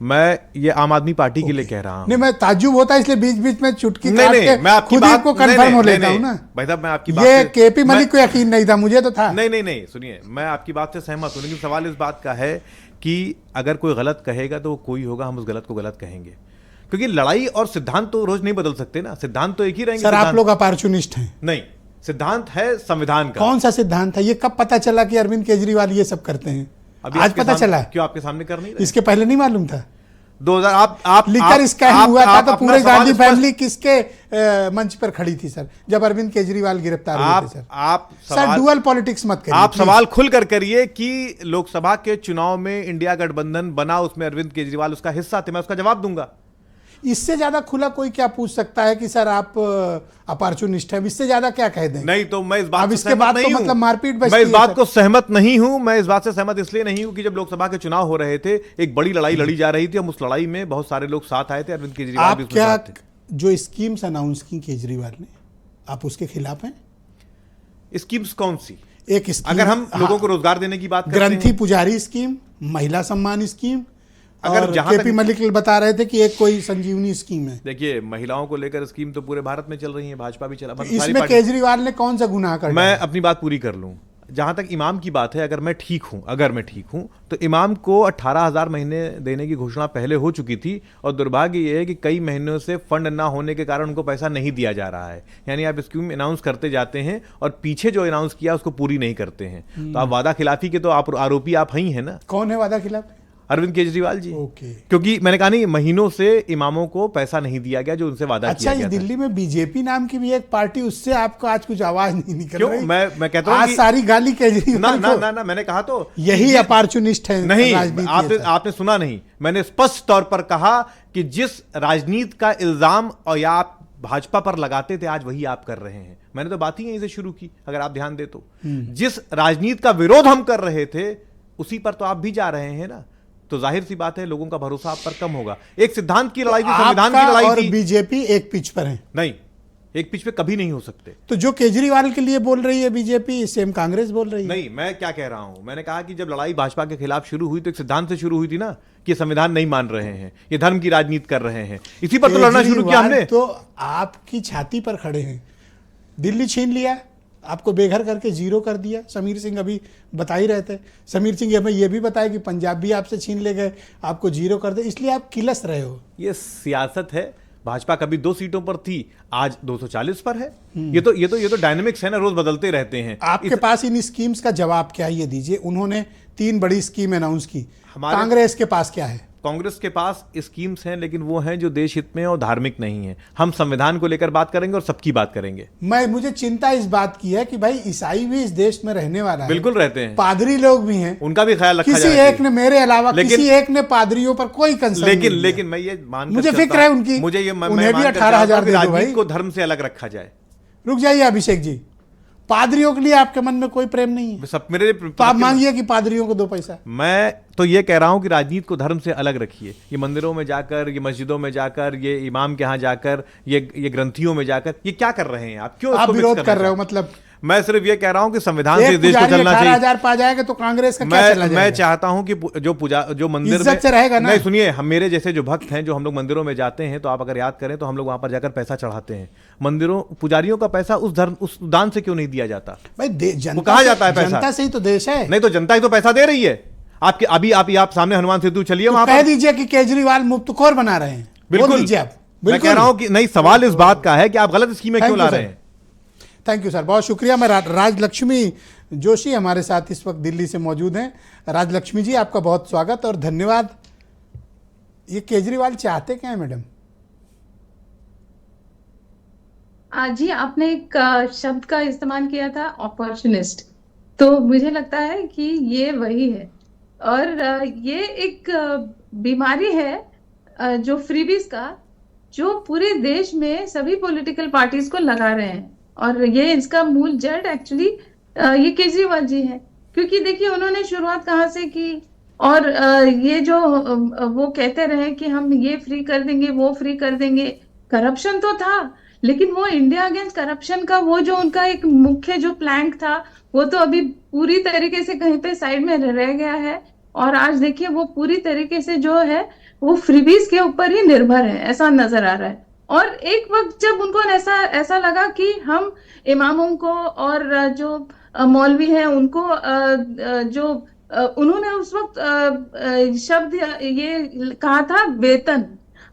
Speaker 7: मैं ये आम आदमी पार्टी के लिए कह रहा हूं।
Speaker 1: नहीं, मैं ताज्जुब होता है इसलिए बीच बीच में चुटकी
Speaker 7: नहीं,
Speaker 1: काट
Speaker 7: नहीं,
Speaker 1: के
Speaker 7: मैं आपकी
Speaker 1: खुद ही
Speaker 7: बात
Speaker 1: को कंफर्म हो लेता हूं ना।
Speaker 7: भाई साहब, मैं आपकी बात
Speaker 1: ये
Speaker 7: से-
Speaker 1: केपी मलिक
Speaker 7: मैं-
Speaker 1: को यकीन नहीं था, मुझे तो था।
Speaker 7: नहीं, सुनिए, मैं आपकी बात से सहमत हूं, लेकिन सवाल इस बात का है कि अगर कोई गलत कहेगा तो वो कोई होगा, हम उस गलत को गलत कहेंगे, क्योंकि लड़ाई और सिद्धांत तो रोज नहीं बदल सकते ना। सिद्धांत तो एक ही रहेंगे।
Speaker 1: सर, आप
Speaker 7: सिद्धांत-
Speaker 1: लोग अपॉर्चुनिस्ट हैं।
Speaker 7: नहीं, सिद्धांत है संविधान का।
Speaker 1: कौन सा सिद्धांत है? ये कब पता चला कि अरविंद केजरीवाल ये सब करते हैं?
Speaker 7: अभी
Speaker 1: आज
Speaker 7: आपके
Speaker 1: पता
Speaker 7: सामने-
Speaker 1: चला?
Speaker 7: क्यों आपके सामने कर नहीं रहे?
Speaker 1: इसके पहले नहीं मालूम था?
Speaker 7: 2000 आप
Speaker 1: लिकर स्कैम
Speaker 7: आप-
Speaker 1: हुआ था
Speaker 7: आप
Speaker 1: तो
Speaker 7: अपना
Speaker 1: पूरे
Speaker 7: सवाल
Speaker 1: गांधी
Speaker 7: स्पष्ट-
Speaker 1: फैमिली किसके मंच पर खड़ी थी सर, जब अरविंद केजरीवाल गिरफ्तार हुए थे सर?
Speaker 7: आप
Speaker 1: सर,
Speaker 7: सवाल-
Speaker 1: डुअल पॉलिटिक्स मत करिए
Speaker 7: आप
Speaker 1: प्लीज।
Speaker 7: सवाल खुलकर करिए कि लोकसभा के चुनाव में इंडिया गठबंधन बना, उसमें अरविंद केजरीवाल उसका हिस्सा थे, मैं उसका जवाब दूंगा।
Speaker 1: इससे ज्यादा खुला कोई क्या पूछ सकता है कि सर आप अपॉर्चुनिस्ट हैं? इससे ज्यादा क्या कह दें?
Speaker 7: नहीं तो मैं इस बात
Speaker 1: अब
Speaker 7: से
Speaker 1: इसके
Speaker 7: सहमत
Speaker 1: बाद
Speaker 7: नहीं
Speaker 1: तो
Speaker 7: हूं।
Speaker 1: मतलब मारपीट बचती
Speaker 7: मैं इस
Speaker 1: है
Speaker 7: बात
Speaker 1: सर।
Speaker 7: को सहमत नहीं हूं। मैं इस बात से सहमत इसलिए नहीं हूं कि जब लोकसभा के चुनाव हो रहे थे, एक बड़ी लड़ाई लड़ी जा रही थी, हम उस लड़ाई में बहुत सारे लोग साथ आए थे, अरविंद केजरीवाल
Speaker 1: आप
Speaker 7: भी उसमें
Speaker 1: क्या
Speaker 7: साथ थे।
Speaker 1: जो स्कीम्स अनाउंस की केजरीवाल ने, आप उसके खिलाफ हैं?
Speaker 7: स्कीम्स कौन सी?
Speaker 1: एक स्कीम,
Speaker 7: अगर हम लोगों को रोजगार देने की बात करते
Speaker 1: ग्रंथी
Speaker 7: हैं,
Speaker 1: पुजारी स्कीम, महिला सम्मान स्कीम,
Speaker 7: अगर
Speaker 1: और
Speaker 7: जहां
Speaker 1: केपी
Speaker 7: तक-
Speaker 1: मलिक बता रहे थे कि एक कोई संजीवनी स्कीम है।
Speaker 7: देखिए, महिलाओं को लेकर स्कीम तो पूरे भारत में चल रही है, भाजपा भी चला,
Speaker 1: तो
Speaker 7: सारी
Speaker 1: इसमें
Speaker 7: पार्टी-
Speaker 1: केजरीवाल ने कौन सा गुनाह कर
Speaker 7: मैं
Speaker 1: डाला?
Speaker 7: अपनी बात पूरी कर लूं। जहां तक इमाम की बात है, अगर मैं ठीक हूं तो इमाम को 18,000 महीने देने की घोषणा पहले हो चुकी थी, और दुर्भाग्य यह है कि कई महीनों से फंड ना होने के कारण उनको पैसा नहीं दिया जा रहा है। यानी आप स्कीम अनाउंस करते जाते हैं और पीछे जो अनाउंस किया उसको पूरी नहीं करते हैं, तो आप वादा खिलाफी के तो आप आरोपी आप ही हैं ना।
Speaker 1: कौन है वादा खिलाफ?
Speaker 7: अरविंद केजरीवाल जी।
Speaker 1: ओके।
Speaker 7: क्योंकि मैंने कहा नहीं, महीनों से इमामों को पैसा नहीं दिया गया जो उनसे वादा
Speaker 1: अच्छा,
Speaker 7: किया
Speaker 1: इस
Speaker 7: गया था।
Speaker 1: दिल्ली में बीजेपी नाम की भी एक पार्टी, उससे आपको आज कुछ आवाज नहीं निकल
Speaker 7: क्यों?
Speaker 1: रही?
Speaker 7: मैं कहता हूं
Speaker 1: आज
Speaker 7: कि-
Speaker 1: सारी गाली
Speaker 7: ना
Speaker 1: केजरीवाल
Speaker 7: ना
Speaker 1: को।
Speaker 7: ना ना मैंने कहा तो
Speaker 1: यही अपॉर्चुनिस्ट है
Speaker 7: नहीं,
Speaker 1: राजनीति
Speaker 7: आपने
Speaker 1: है सर।
Speaker 7: आपने सुना नहीं। मैंने स्पष्ट तौर पर कहा कि जिस राजनीति का इल्जाम और या आप भाजपा पर लगाते थे, आज वही आप कर रहे हैं। मैंने तो बात ही यहीं से शुरू की, अगर आप ध्यान दे तो। जिस राजनीति का विरोध हम कर रहे थे, उसी पर तो आप भी जा रहे हैं ना। तो जाहिर सी बात है, लोगों का भरोसा आप पर कम होगा। एक सिद्धांत की लड़ाई थी, संविधान की
Speaker 1: आपका
Speaker 7: लड़ाई
Speaker 1: और
Speaker 7: थी।
Speaker 1: बीजेपी एक पिच पर है।
Speaker 7: नहीं, एक पिच पे कभी नहीं हो सकते।
Speaker 1: तो जो केजरीवाल के लिए बोल रही है बीजेपी, सेम कांग्रेस बोल रही है।
Speaker 7: नहीं, मैं क्या कह रहा हूं, मैंने कहा कि जब लड़ाई भाजपा के खिलाफ शुरू हुई तो एक सिद्धांत से शुरू हुई थी ना, कि ये संविधान नहीं मान रहे हैं, ये धर्म की राजनीति कर रहे हैं, इसी पर तो लड़ना शुरू किया
Speaker 1: केजरीवाल
Speaker 7: हमने।
Speaker 1: तो आपकी छाती पर खड़े हैं। दिल्ली छीन लिया, आपको बेघर करके जीरो कर दिया। समीर सिंह अभी बता ही रहे थे, समीर सिंह हमें यह भी बताया कि पंजाब भी आपसे छीन ले गए, आपको जीरो कर दे, इसलिए आप किलस रहे हो।
Speaker 7: ये सियासत है। भाजपा कभी 2 सीटों पर थी, आज 240 पर है। ये तो डायनेमिक्स है ना, रोज बदलते रहते हैं।
Speaker 1: आपके पास इन स्कीम्स का जवाब क्या है, ये दीजिए। उन्होंने 3 बड़ी स्कीम अनाउंस की, कांग्रेस के पास क्या है?
Speaker 7: कांग्रेस के पास स्कीम्स हैं, लेकिन वो हैं जो देश हित में और धार्मिक नहीं है। हम संविधान को लेकर बात करेंगे और सबकी बात करेंगे।
Speaker 1: मुझे चिंता इस बात की है कि भाई ईसाई भी इस देश में रहने वाला है,
Speaker 7: बिल्कुल रहते हैं,
Speaker 1: पादरी लोग भी हैं,
Speaker 7: उनका भी ख्याल रखा
Speaker 1: किसी
Speaker 7: जाना
Speaker 1: एक ने, मेरे अलावा किसी एक ने पादरियों पर कोई कंसर्न नहीं लिया।
Speaker 7: लेकिन मैं ये मान
Speaker 1: मुझे फिक्र है उनकी,
Speaker 7: मुझे ये मैं
Speaker 1: उन्हें भी
Speaker 7: मानकर
Speaker 1: 18,000
Speaker 7: चाहता हूं कि
Speaker 1: दे दो भाई।
Speaker 7: राजनीति को धर्म से अलग रखा जाए।
Speaker 1: रुक जाइए अभिषेक जी, पादरियों के लिए आपके मन में कोई प्रेम नहीं है,
Speaker 7: सब मेरे
Speaker 1: तो आप मांगिए कि पादरियों को 2 पैसा।
Speaker 7: मैं तो ये कह रहा हूं कि राजनीति को धर्म से अलग रखिए। ये मंदिरों में जाकर, ये मस्जिदों में जाकर, ये इमाम के यहाँ जाकर, ये ग्रंथियों में जाकर, ये क्या कर रहे हैं आप? क्यों
Speaker 1: आप
Speaker 7: इसको मिक्स
Speaker 1: विरोध कर रहे हो?
Speaker 7: करना
Speaker 1: मतलब
Speaker 7: मैं सिर्फ ये कह रहा हूं कि संविधान से
Speaker 1: एक
Speaker 7: देश को
Speaker 1: पुजारी
Speaker 7: चलना चाहिए।
Speaker 1: 18,000 पा जाएगा तो कांग्रेस का क्या चला
Speaker 7: मैं
Speaker 1: जाएगा?
Speaker 7: चाहता हूं कि जो मंदिर
Speaker 1: इज्जत से रहेगा ना।
Speaker 7: नहीं, सुनिए, हम मेरे जैसे जो भक्त हैं, जो हम लोग मंदिरों में जाते हैं, तो आप अगर याद करें तो हम लोग वहां पर जाकर पैसा चढ़ाते हैं। मंदिरों पुजारियों का पैसा उस दान से क्यों नहीं दिया जाता?
Speaker 1: भाई जनता
Speaker 7: वो कहाँ जाता है पैसा?
Speaker 1: जनता से ही तो देश है।
Speaker 7: नहीं तो जनता ही तो पैसा दे रही है। आपके अभी आप सामने हनुमान सेतु चलिए,
Speaker 1: तो
Speaker 7: वहां
Speaker 1: कह
Speaker 7: पर
Speaker 1: दीजिए कि केजरीवाल मुफ्तखोर बना रहे हैं, बोल
Speaker 7: बिल्कुल
Speaker 1: दीजिए आप।
Speaker 7: मैं कह रहा हूं कि नहीं, सवाल इस बात का है कि आप गलत स्कीमें क्यों ला रहे हैं।
Speaker 1: थैंक यू सर, बहुत शुक्रिया। मैं राजलक्ष्मी जोशी हमारे साथ इस वक्त दिल्ली से मौजूद हैं। राजलक्ष्मी जी, आपका बहुत स्वागत और धन्यवाद। ये केजरीवाल चाहते क्या है मैडम?
Speaker 8: जी, आपने एक शब्द का इस्तेमाल किया था, अपॉर्चुनिस्ट। तो मुझे लगता है कि ये वही है, और ये एक बीमारी है जो फ्रीबीज का, जो पूरे देश में सभी पॉलिटिकल पार्टीज को लगा रहे हैं। और ये इसका मूल जड़ एक्चुअली ये केजरीवाल जी है, क्योंकि देखिए उन्होंने शुरुआत कहाँ से की, और ये जो वो कहते रहे कि हम ये फ्री कर देंगे, वो फ्री कर देंगे। करप्शन तो था, लेकिन वो इंडिया अगेंस्ट करप्शन का वो जो उनका एक मुख्य जो प्लैंक था, वो तो अभी पूरी तरीके से कहीं पे साइड में रह गया है। और आज देखिए वो पूरी तरीके से जो है वो फ्रीबीज के ऊपर ही निर्भर है, ऐसा नजर आ रहा है। और एक वक्त जब उनको ऐसा लगा कि हम इमामों को और जो मौलवी हैं उनको जो उन्होंने उस वक्त शब्द ये कहा था वेतन,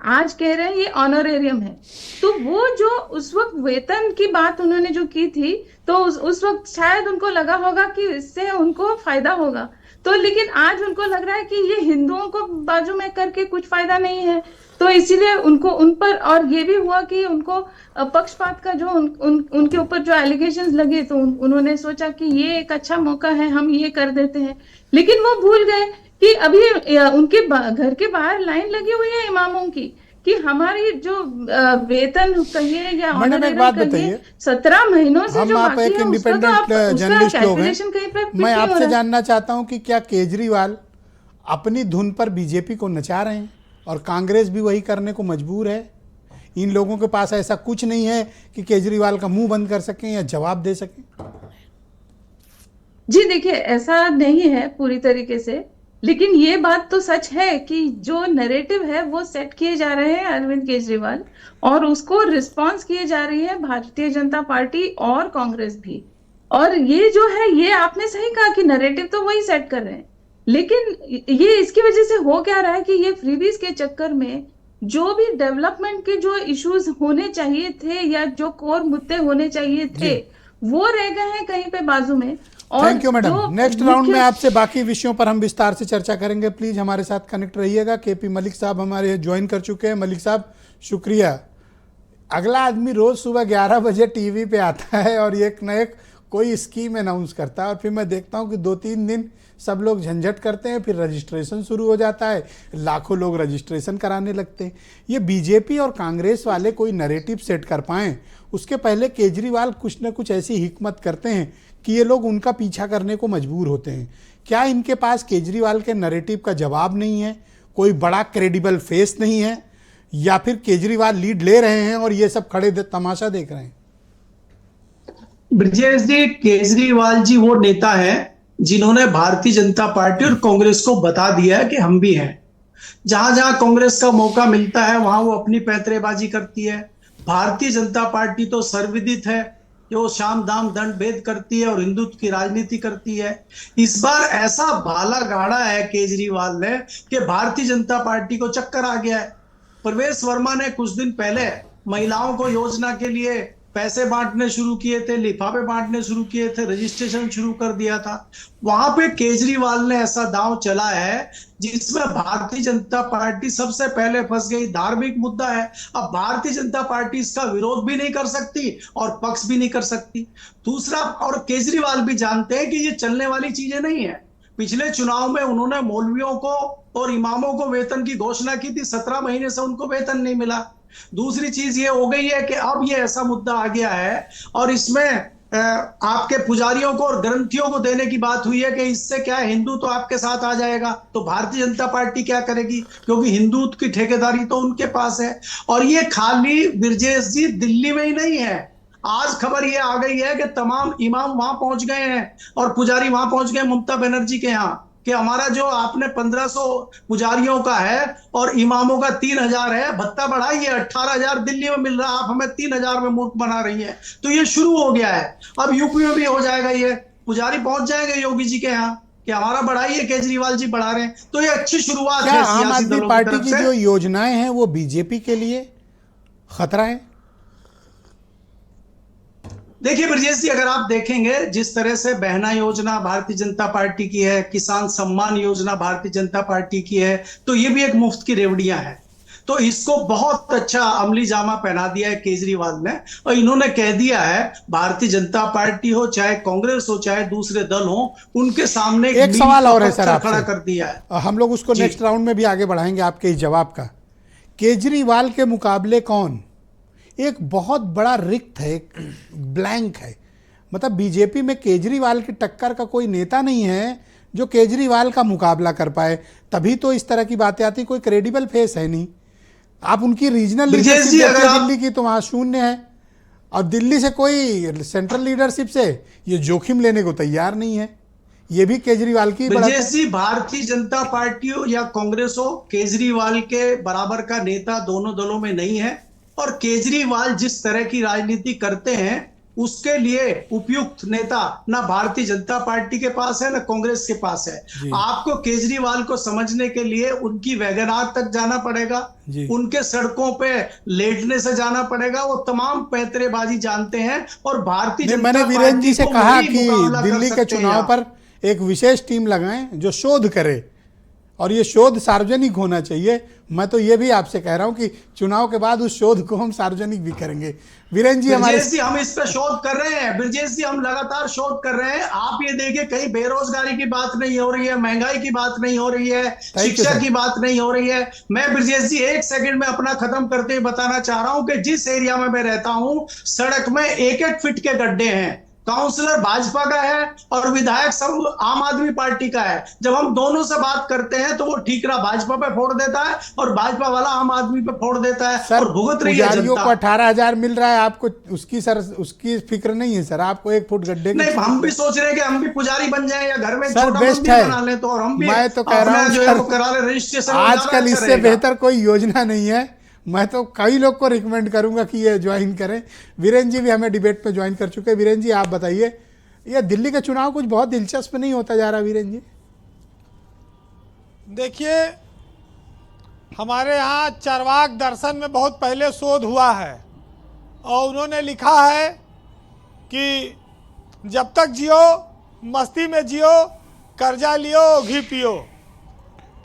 Speaker 8: आज कह रहे हैं ये ऑनरेरियम है। तो वो जो उस वक्त वेतन की बात उन्होंने जो की थी, तो उस वक्त शायद उनको लगा होगा कि इससे उनको फायदा होगा। तो लेकिन आज उनको लग रहा है कि ये हिंदुओं को बाजू में करके कुछ फायदा नहीं है, तो इसीलिए उनको उन पर, और ये भी हुआ कि उनको पक्षपात का जो उनके ऊपर जो एलिगेशंस लगे, तो उन्होंने सोचा कि ये एक अच्छा मौका है, हम ये कर देते हैं। लेकिन वो भूल गए कि अभी उनके घर के बाहर लाइन लगी हुई है इमामों की कि हमारी जो वेतन कहिए या
Speaker 1: मैडम एक बात बताइए,
Speaker 8: 17 महीनों से
Speaker 1: हम
Speaker 8: जो
Speaker 1: आप
Speaker 8: बाकी
Speaker 1: एक
Speaker 8: है,
Speaker 1: इंडिपेंडेंट जर्नलिस्ट लोग हैं,
Speaker 8: कहीं पे
Speaker 1: मैं
Speaker 8: नहीं हो
Speaker 1: आपसे
Speaker 8: रहा।
Speaker 1: जानना चाहता हूं कि क्या केजरीवाल अपनी धुन पर बीजेपी को नचा रहे हैं और कांग्रेस भी वही करने को मजबूर है? इन लोगों के पास ऐसा कुछ नहीं है कि केजरीवाल का मुंह बंद कर सकें या जवाब दे सकें?
Speaker 8: जी देखिए, ऐसा नहीं है पूरी तरीके से, लेकिन ये बात तो सच है कि जो नैरेटिव है वो सेट किए जा रहे हैं अरविंद केजरीवाल, और उसको रिस्पॉन्स किए जा रही है भारतीय जनता पार्टी और कांग्रेस भी। और ये जो है, ये आपने सही कहा कि नैरेटिव तो वही सेट कर रहे हैं, लेकिन ये इसकी वजह से हो क्या रहा है कि ये फ्रीबीज के चक्कर में जो भी डेवलपमेंट के जो इश्यूज होने चाहिए थे या जो कोर मुद्दे होने चाहिए थे, वो रह गए हैं कहीं पे बाजू में।
Speaker 1: Thank you madam. Next round में आपसे बाकी विषयों पर हम विस्तार से चर्चा करेंगे। प्लीज हमारे साथ कनेक्ट रहिएगा। केपी मलिक साहब हमारे ज्वाइन कर चुके हैं। मलिक साहब शुक्रिया। अगला आदमी रोज सुबह 11 बजे टीवी पे आता है और एक न एक कोई स्कीम अनाउंस करता है, और फिर मैं देखता हूँ कि 2-3 दिन सब लोग झंझट करते हैं, फिर रजिस्ट्रेशन शुरू हो जाता है, लाखों लोग रजिस्ट्रेशन कराने लगते हैं। ये बीजेपी और कांग्रेस वाले कोई नैरेटिव सेट कर पाएँ उसके पहले केजरीवाल कुछ न कुछ ऐसी हिकमत करते हैं कि ये लोग उनका पीछा करने को मजबूर होते हैं। क्या इनके पास केजरीवाल के नैरेटिव का जवाब नहीं है, कोई बड़ा क्रेडिबल फेस नहीं है, या फिर केजरीवाल लीड ले रहे हैं और ये सब खड़े तमाशा देख रहे हैं?
Speaker 9: ब्रजेश जी, केजरीवाल जी वो नेता हैं जिन्होंने भारतीय जनता पार्टी और कांग्रेस को बता दिया है कि हम भी हैं। जहां जहां कांग्रेस का मौका मिलता है वहां वो अपनी पैंतरेबाजी करती है। भारतीय जनता पार्टी तो सर्वविदित है, जो शाम दाम दंड भेद करती है और हिंदुत्व की राजनीति करती है। इस बार ऐसा भाला गाड़ा है केजरीवाल ने कि भारतीय जनता पार्टी को चक्कर आ गया है। प्रवेश वर्मा ने कुछ दिन पहले महिलाओं को योजना के लिए पैसे बांटने शुरू किए थे, लिफाफे बांटने शुरू किए थे, रजिस्ट्रेशन शुरू कर दिया था। वहां पे केजरीवाल ने ऐसा दांव चला है जिसमें भारतीय जनता पार्टी सबसे पहले फंस गई। धार्मिक मुद्दा है, अब भारतीय जनता पार्टी इसका विरोध भी नहीं कर सकती और पक्ष भी नहीं कर सकती। दूसरा, और केजरीवाल भी जानते हैं कि ये चलने वाली चीजें नहीं है। पिछले चुनाव में उन्होंने मौलवियों को और इमामों को वेतन की घोषणा की थी, 17 महीने से उनको वेतन नहीं मिला। दूसरी चीज ये हो गई है कि अब ये ऐसा मुद्दा आ गया है और इसमें आपके पुजारियों को और ग्रंथियों को देने की बात हुई है कि इससे क्या है, हिंदू तो आपके साथ आ जाएगा। तो भारतीय जनता पार्टी क्या करेगी, क्योंकि हिंदुत्व की ठेकेदारी तो उनके पास है। और ये खाली ब्रजेश जी दिल्ली में ही नहीं है, आज खबर ये आ गई है कि तमाम इमाम वहां पहुंच गए हैं और पुजारी वहां पहुंच गए ममता बनर्जी के यहाँ कि हमारा जो आपने 1500 पुजारियों का है और इमामों का 3000 है, भत्ता बढ़ाइए, 18,000 दिल्ली में मिल रहा, आप हमें 3000 में मूर्ख बना रही है। तो ये शुरू हो गया है, अब यूपी में भी हो जाएगा। ये पुजारी पहुंच जाएंगे योगी जी के यहाँ कि हमारा बढ़ाइए, केजरीवाल जी बढ़ा रहे हैं। तो ये अच्छी शुरुआत है।
Speaker 1: आम आदमी पार्टी की जो योजनाएं हैं वो बीजेपी के लिए खतरा है?
Speaker 9: देखिए ब्रजेश जी, अगर आप देखेंगे जिस तरह से बहना योजना भारतीय जनता पार्टी की है, किसान सम्मान योजना भारतीय जनता पार्टी की है, तो ये भी एक मुफ्त की रेवड़ियां है। तो इसको बहुत अच्छा अमली जामा पहना दिया है केजरीवाल ने, और इन्होंने कह दिया है भारतीय जनता पार्टी हो, चाहे कांग्रेस हो, चाहे दूसरे दल हो, उनके सामने
Speaker 1: एक सवाल और है सर आपसे,
Speaker 9: खड़ा कर दिया है।
Speaker 1: हम लोग उसको नेक्स्ट राउंड में भी आगे बढ़ाएंगे आपके इस जवाब का। केजरीवाल के मुकाबले कौन, एक बहुत बड़ा रिक्त है, एक ब्लैंक है। मतलब बीजेपी में केजरीवाल की टक्कर का कोई नेता नहीं है जो केजरीवाल का मुकाबला कर पाए। तभी तो इस तरह की बातें आती, कोई क्रेडिबल फेस है नहीं। आप उनकी रीजनल लीडरशिप दिल्ली की तो वहां शून्य है, और दिल्ली से कोई सेंट्रल लीडरशिप से ये जोखिम लेने को तैयार नहीं है। ये भी केजरीवाल की
Speaker 9: ब्रजेश जी, भारतीय जनता पार्टी हो या कांग्रेस हो, केजरीवाल के बराबर का नेता दोनों दलों में नहीं है। और केजरीवाल जिस तरह की राजनीति करते हैं उसके लिए उपयुक्त नेता ना भारतीय जनता पार्टी के पास है ना कांग्रेस के पास है। आपको केजरीवाल को समझने के लिए उनकी वैगनार तक जाना पड़ेगा, उनके सड़कों पे लेटने से जाना पड़ेगा। वो तमाम पैतरेबाजी जानते हैं और भारतीय जनता
Speaker 1: मैंने वीरेंद्र जी से
Speaker 9: को
Speaker 1: कहा
Speaker 9: वही
Speaker 1: कि
Speaker 9: मुकाबला कर
Speaker 1: दिल्ली के
Speaker 9: सकते हैं
Speaker 1: चुनाव
Speaker 9: आप।
Speaker 1: पर एक विशेष टीम लगाएं जो शोध करे, और ये शोध सार्वजनिक होना चाहिए। मैं तो ये भी आपसे कह रहा हूं कि चुनाव के बाद उस शोध को हम सार्वजनिक भी करेंगे। वीरेंद्र जी हमारे
Speaker 9: हम इस पर शोध कर रहे हैं, ब्रजेश जी हम लगातार शोध कर रहे हैं। आप ये देखिए, कहीं बेरोजगारी की बात नहीं हो रही है, महंगाई की बात नहीं हो रही है, शिक्षा की बात नहीं हो रही है। मैं ब्रजेश जी एक सेकंड में अपना खत्म करते हुए बताना चाह रहा हूं कि जिस एरिया में मैं रहता हूं सड़क में 1-1 फीट के गड्ढे हैं। काउंसलर भाजपा का है और विधायक सब आम आदमी पार्टी का है। जब हम दोनों से बात करते हैं तो वो ठीकरा भाजपा पे फोड़ देता है और भाजपा वाला आम आदमी पे फोड़ देता है।
Speaker 1: सर,
Speaker 9: और भुगत रही है जनता।
Speaker 1: को 18,000 मिल रहा है, आपको उसकी फिक्र नहीं है सर। आपको 1 फुट गड्ढे
Speaker 9: नहीं, हम भी सोच रहे हैं कि हम भी पुजारी बन जाएं या घर में
Speaker 1: सर
Speaker 9: छोटा
Speaker 1: बेस्ट
Speaker 9: मंदिर
Speaker 1: है।
Speaker 9: बना लें, तो और हम भी
Speaker 1: मैं तो कह रहा हूं
Speaker 9: जो है वो करा ले रजिस्ट्रेशन।
Speaker 1: आजकल इससे बेहतर कोई योजना नहीं है। मैं तो कई लोग को रिकमेंड करूंगा कि ये ज्वाइन करें। वीरेंद्र जी भी हमें डिबेट पे ज्वाइन कर चुके हैं। वीरेंद्र जी आप बताइए, ये दिल्ली का चुनाव कुछ बहुत दिलचस्प नहीं होता जा रहा वीरेंद्र जी?
Speaker 10: देखिए, हमारे यहाँ चारवाक दर्शन में बहुत पहले शोध हुआ है और उन्होंने लिखा है कि जब तक जियो मस्ती में जियो, कर्जा लियो घी पियो।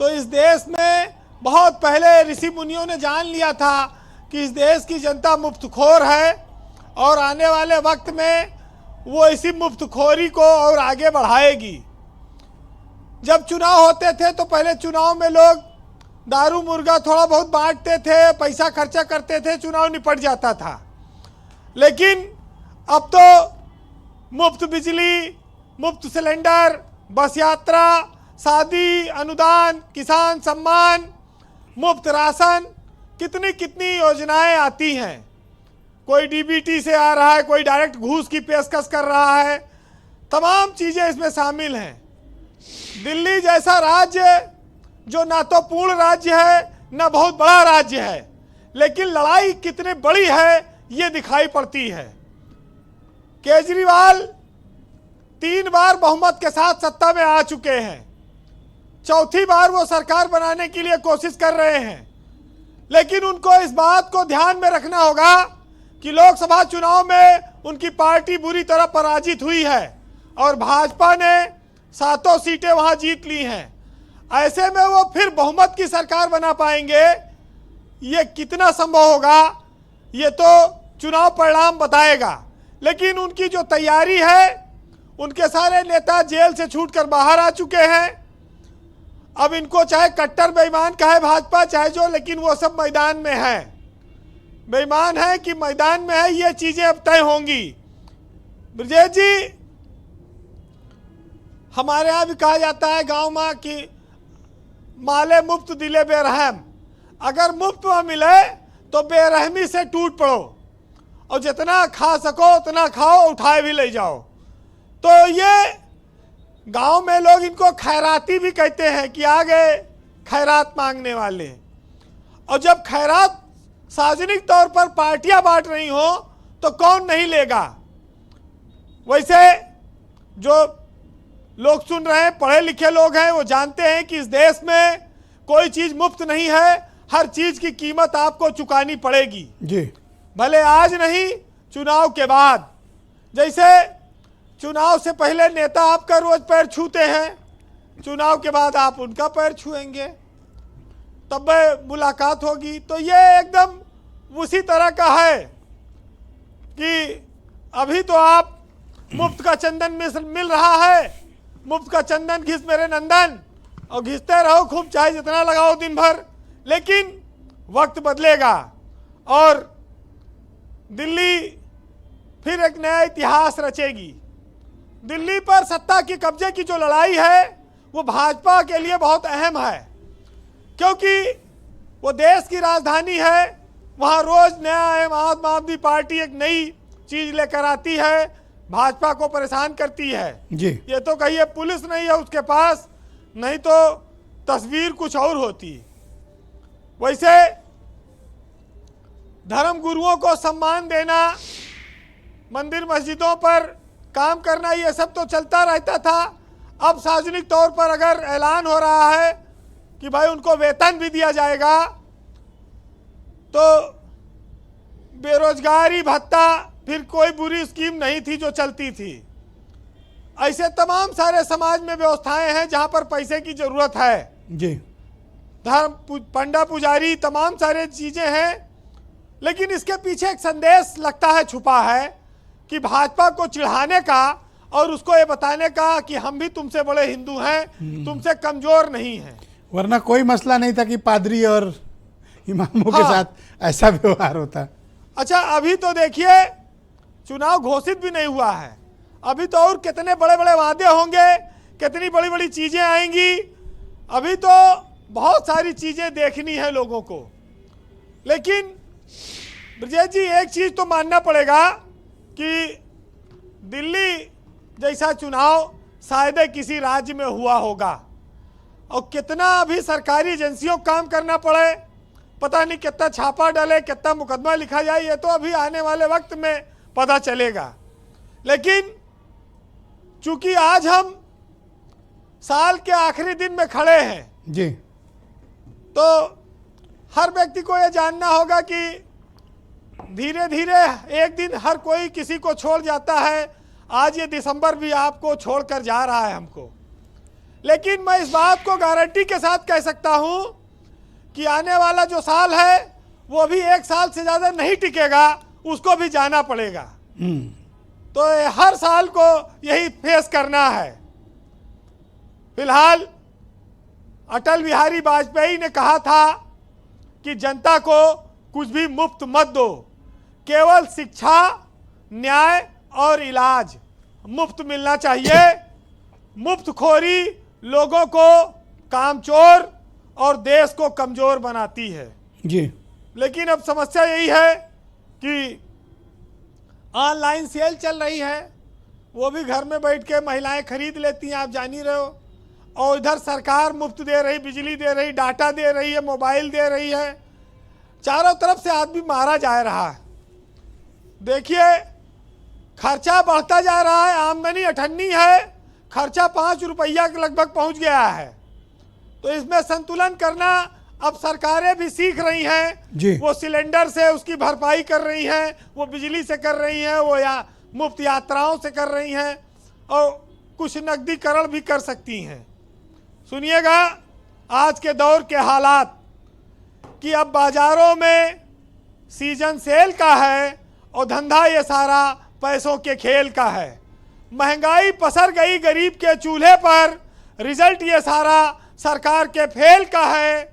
Speaker 10: तो इस देश में बहुत पहले ऋषि मुनियों ने जान लिया था कि इस देश की जनता मुफ्तखोर है और आने वाले वक्त में वो इसी मुफ्तखोरी को और आगे बढ़ाएगी। जब चुनाव होते थे तो पहले चुनाव में लोग दारू मुर्गा थोड़ा बहुत बांटते थे, पैसा खर्चा करते थे, चुनाव निपट जाता था। लेकिन अब तो मुफ्त बिजली, मुफ्त सिलेंडर, बस यात्रा, शादी अनुदान, किसान सम्मान, मुफ्त राशन, कितनी कितनी योजनाएं आती हैं। कोई डीबीटी से आ रहा है, कोई डायरेक्ट घूस की पेशकश कर रहा है। तमाम चीज़ें इसमें शामिल हैं। दिल्ली जैसा राज्य जो ना तो पूर्ण राज्य है ना बहुत बड़ा राज्य है, लेकिन लड़ाई कितनी बड़ी है ये दिखाई पड़ती है। केजरीवाल 3 बार बहुमत के साथ सत्ता में आ चुके हैं, चौथी बार वो सरकार बनाने के लिए कोशिश कर रहे हैं। लेकिन उनको इस बात को ध्यान में रखना होगा कि लोकसभा चुनाव में उनकी पार्टी बुरी तरह पराजित हुई है और भाजपा ने 7 सीटें वहां जीत ली हैं। ऐसे में वो फिर बहुमत की सरकार बना पाएंगे, ये कितना संभव होगा ये तो चुनाव परिणाम बताएगा। लेकिन उनकी जो तैयारी है, उनके सारे नेता जेल से छूटकर बाहर आ चुके हैं। अब इनको चाहे कट्टर बेईमान कहे भाजपा चाहे जो, लेकिन वो सब मैदान में है। बेईमान है कि मैदान में है, ये चीजें अब तय होंगी। ब्रजेश जी, हमारे यहाँ भी कहा जाता है गांव में कि माले मुफ्त दिले बेरहम। अगर मुफ्त में मिले तो बेरहमी से टूट पड़ो और जितना खा सको उतना खाओ, उठाए भी ले जाओ। तो ये गांव में लोग इनको खैराती भी कहते हैं कि आ गए खैरात मांगने वाले। और जब खैरात सार्वजनिक तौर पर पार्टियां बांट रही हो तो कौन नहीं लेगा। वैसे जो लोग सुन रहे हैं, पढ़े लिखे लोग हैं, वो जानते हैं कि इस देश में कोई चीज मुफ्त नहीं है, हर चीज की कीमत आपको चुकानी पड़ेगी
Speaker 1: जी,
Speaker 10: भले आज नहीं चुनाव के बाद। जैसे चुनाव से पहले नेता आपका रोज पैर छूते हैं, चुनाव के बाद आप उनका पैर छुएंगे, तब मुलाकात होगी। तो ये एकदम उसी तरह का है कि अभी तो आप मुफ्त का चंदन मिल रहा है, मुफ्त का चंदन घिस मेरे नंदन, और घिसते रहो खूब, चाहे जितना लगाओ दिन भर। लेकिन वक्त बदलेगा और दिल्ली फिर एक नया इतिहास रचेगी। दिल्ली पर सत्ता की कब्जे की जो लड़ाई है वो भाजपा के लिए बहुत अहम है, क्योंकि वो देश की राजधानी है। वहाँ रोज नया आम आदमी पार्टी एक नई चीज लेकर आती है, भाजपा को परेशान करती है
Speaker 1: जी।
Speaker 10: ये तो कहिए पुलिस नहीं है उसके पास, नहीं तो तस्वीर कुछ और होती। वैसे धर्म गुरुओं को सम्मान देना, मंदिर मस्जिदों पर काम करना, ये सब तो चलता रहता था। अब सार्वजनिक तौर पर अगर ऐलान हो रहा है कि भाई उनको वेतन भी दिया जाएगा, तो बेरोजगारी भत्ता फिर कोई बुरी स्कीम नहीं थी जो चलती थी। ऐसे तमाम सारे समाज में व्यवस्थाएं हैं जहां पर पैसे की जरूरत है
Speaker 1: जी।
Speaker 10: धर्म पंडा पुजारी तमाम सारे चीजें हैं, लेकिन इसके पीछे एक संदेश लगता है छुपा है कि भाजपा को चिढ़ाने का और उसको ये बताने का कि हम भी तुमसे बड़े हिंदू हैं, तुमसे कमजोर नहीं हैं।
Speaker 1: वरना कोई मसला नहीं था कि पादरी और इमामों के साथ ऐसा व्यवहार होता।
Speaker 10: अच्छा, अभी तो देखिए चुनाव घोषित भी नहीं हुआ है, अभी तो और कितने बड़े बड़े वादे होंगे, कितनी बड़ी बड़ी चीजें आएंगी। अभी तो बहुत सारी चीजें देखनी है लोगों को। लेकिन ब्रजेश जी, एक चीज तो मानना पड़ेगा कि दिल्ली जैसा चुनाव शायद किसी राज्य में हुआ होगा, और कितना अभी सरकारी एजेंसियों को काम करना पड़े, पता नहीं कितना छापा डाले, कितना मुकदमा लिखा जाए, ये तो अभी आने वाले वक्त में पता चलेगा। लेकिन चूंकि आज हम साल के आखिरी दिन में खड़े हैं
Speaker 1: जी,
Speaker 10: तो हर व्यक्ति को यह जानना होगा कि धीरे धीरे एक दिन हर कोई किसी को छोड़ जाता है। आज ये दिसंबर भी आपको छोड़कर जा रहा है हमको, लेकिन मैं इस बात को गारंटी के साथ कह सकता हूं कि आने वाला जो साल है वो भी एक साल से ज्यादा नहीं टिकेगा, उसको भी जाना पड़ेगा। तो हर साल को यही फेस करना है। फिलहाल अटल बिहारी वाजपेयी ने कहा था कि जनता को कुछ भी मुफ्त मत दो, केवल शिक्षा, न्याय और इलाज मुफ्त मिलना चाहिए। मुफ्तखोरी लोगों को कामचोर और देश को कमजोर बनाती है
Speaker 1: जी।
Speaker 10: लेकिन अब समस्या यही है कि ऑनलाइन सेल चल रही है, वो भी घर में बैठ के महिलाएं खरीद लेती हैं, आप जान ही रहे हो। और इधर सरकार मुफ्त दे रही, बिजली दे रही, डाटा दे रही है, मोबाइल दे रही है, चारों तरफ से आदमी मारा जा रहा है। देखिए खर्चा बढ़ता जा रहा है, आमदनी अठन्नी है, खर्चा 5 रुपया के लगभग पहुंच गया है। तो इसमें संतुलन करना अब सरकारें भी सीख रही हैं। वो सिलेंडर से उसकी भरपाई कर रही हैं, वो बिजली से कर रही हैं, वो या मुफ्त यात्राओं से कर रही हैं, और कुछ नकदीकरण भी कर सकती हैं। सुनिएगा आज के दौर के हालात कि अब बाजारों में सीजन सेल का है और धंधा ये सारा पैसों के खेल का है। महंगाई पसर गई गरीब के चूल्हे पर, रिजल्ट ये सारा सरकार के फेल का है।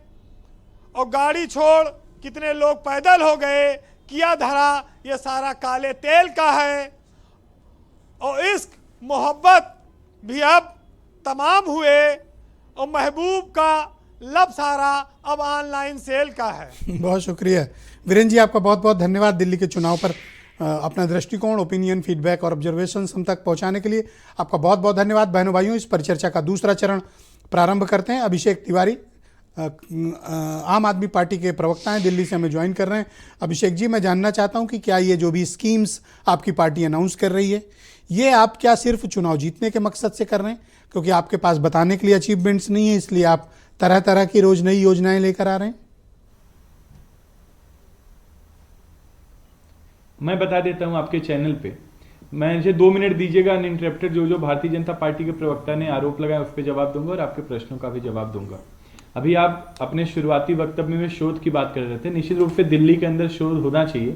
Speaker 10: और गाड़ी छोड़ कितने लोग पैदल हो गए, किया धरा ये सारा काले तेल का है। और इश्क मोहब्बत भी अब तमाम हुए, और महबूब का लब सारा अब ऑनलाइन सेल का है।
Speaker 1: बहुत शुक्रिया वीरेंद्र जी, आपका बहुत बहुत धन्यवाद। दिल्ली के चुनाव पर अपना दृष्टिकोण, ओपिनियन, फीडबैक और ऑब्जर्वेशन हम तक पहुंचाने के लिए आपका बहुत बहुत धन्यवाद। बहनों भाइयों, इस परिचर्चा का दूसरा चरण प्रारंभ करते हैं। अभिषेक तिवारी आम आदमी पार्टी के प्रवक्ता हैं, दिल्ली से हमें ज्वाइन कर रहे हैं। अभिषेक जी, मैं जानना चाहता हूं कि क्या ये जो भी स्कीम्स आपकी पार्टी अनाउंस कर रही है, ये आप क्या सिर्फ चुनाव जीतने के मकसद से कर रहे हैं, क्योंकि आपके पास बताने के लिए अचीवमेंट्स नहीं है, इसलिए आप तरह तरह की रोज नई योजनाएं लेकर आ रहे हैं?
Speaker 5: मैं बता देता हूं आपके चैनल पे। मुझे 2 मिनट दीजिएगा अनइंटरप्टेड। जो भारतीय जनता पार्टी के प्रवक्ता ने आरोप लगाया उस पर जवाब दूंगा और आपके प्रश्नों का भी जवाब दूंगा। अभी आप अपने शुरुआती वक्तव्य में शोध की बात कर रहे थे। निश्चित रूप से दिल्ली के अंदर शोध होना चाहिए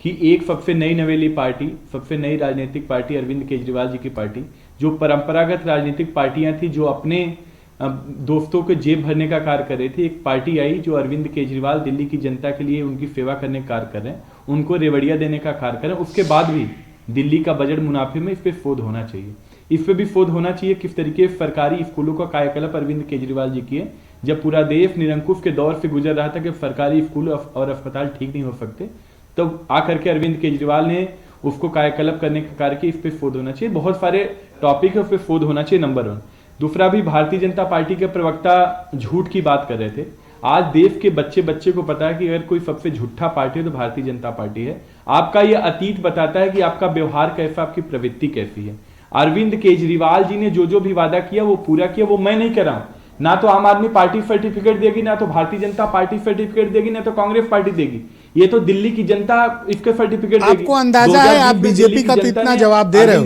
Speaker 5: कि एक सबसे नई नवेली पार्टी, सबसे नई राजनीतिक पार्टी अरविंद केजरीवाल जी की पार्टी, जो परंपरागत राजनीतिक पार्टियां थी, जो अपने दोस्तों के जेब भरने का कार्य कर रहे थे। एक पार्टी आई जो अरविंद केजरीवाल दिल्ली की जनता के लिए उनकी सेवा करने का कार्य कर रहे हैं, उनको रेवड़िया देने का कार्य कर रहे हैं। उसके बाद भी दिल्ली का बजट मुनाफे में इस पर शोध होना चाहिए, इस पर भी शोध होना चाहिए किस तरीके से सरकारी स्कूलों का कायाकल्प अरविंद केजरीवाल जी किए, जब पूरा देश निरंकुश के दौर से गुजर रहा था कि सरकारी स्कूल और अस्पताल ठीक नहीं हो सकते, तब आकर के अरविंद केजरीवाल ने उसको कायाकल्प करने का कार्य किया। इस पर शोध होना चाहिए, बहुत सारे टॉपिक है उस पर शोध होना चाहिए, नंबर 1। दूसरा भी भारतीय जनता पार्टी के प्रवक्ता झूठ की बात कर रहे थे। आज देश के बच्चे को पता है कि अगर कोई सबसे झूठा पार्टी है तो भारतीय जनता पार्टी है। आपका यह अतीत बताता है कि आपका व्यवहार कैसा, आपकी प्रवृत्ति कैसी है। अरविंद केजरीवाल जी ने जो भी वादा किया वो पूरा किया, वो मैं नहीं कर रहा हूं। ना तो आम आदमी पार्टी सर्टिफिकेट देगी, ना तो भारतीय जनता पार्टी सर्टिफिकेट देगी, ना तो कांग्रेस पार्टी देगी, ये तो दिल्ली की जनता इसके सर्टिफिकेट देगी।
Speaker 1: आपको अंदाजा है आप बीजेपी का कितना जवाब दे रहे हो?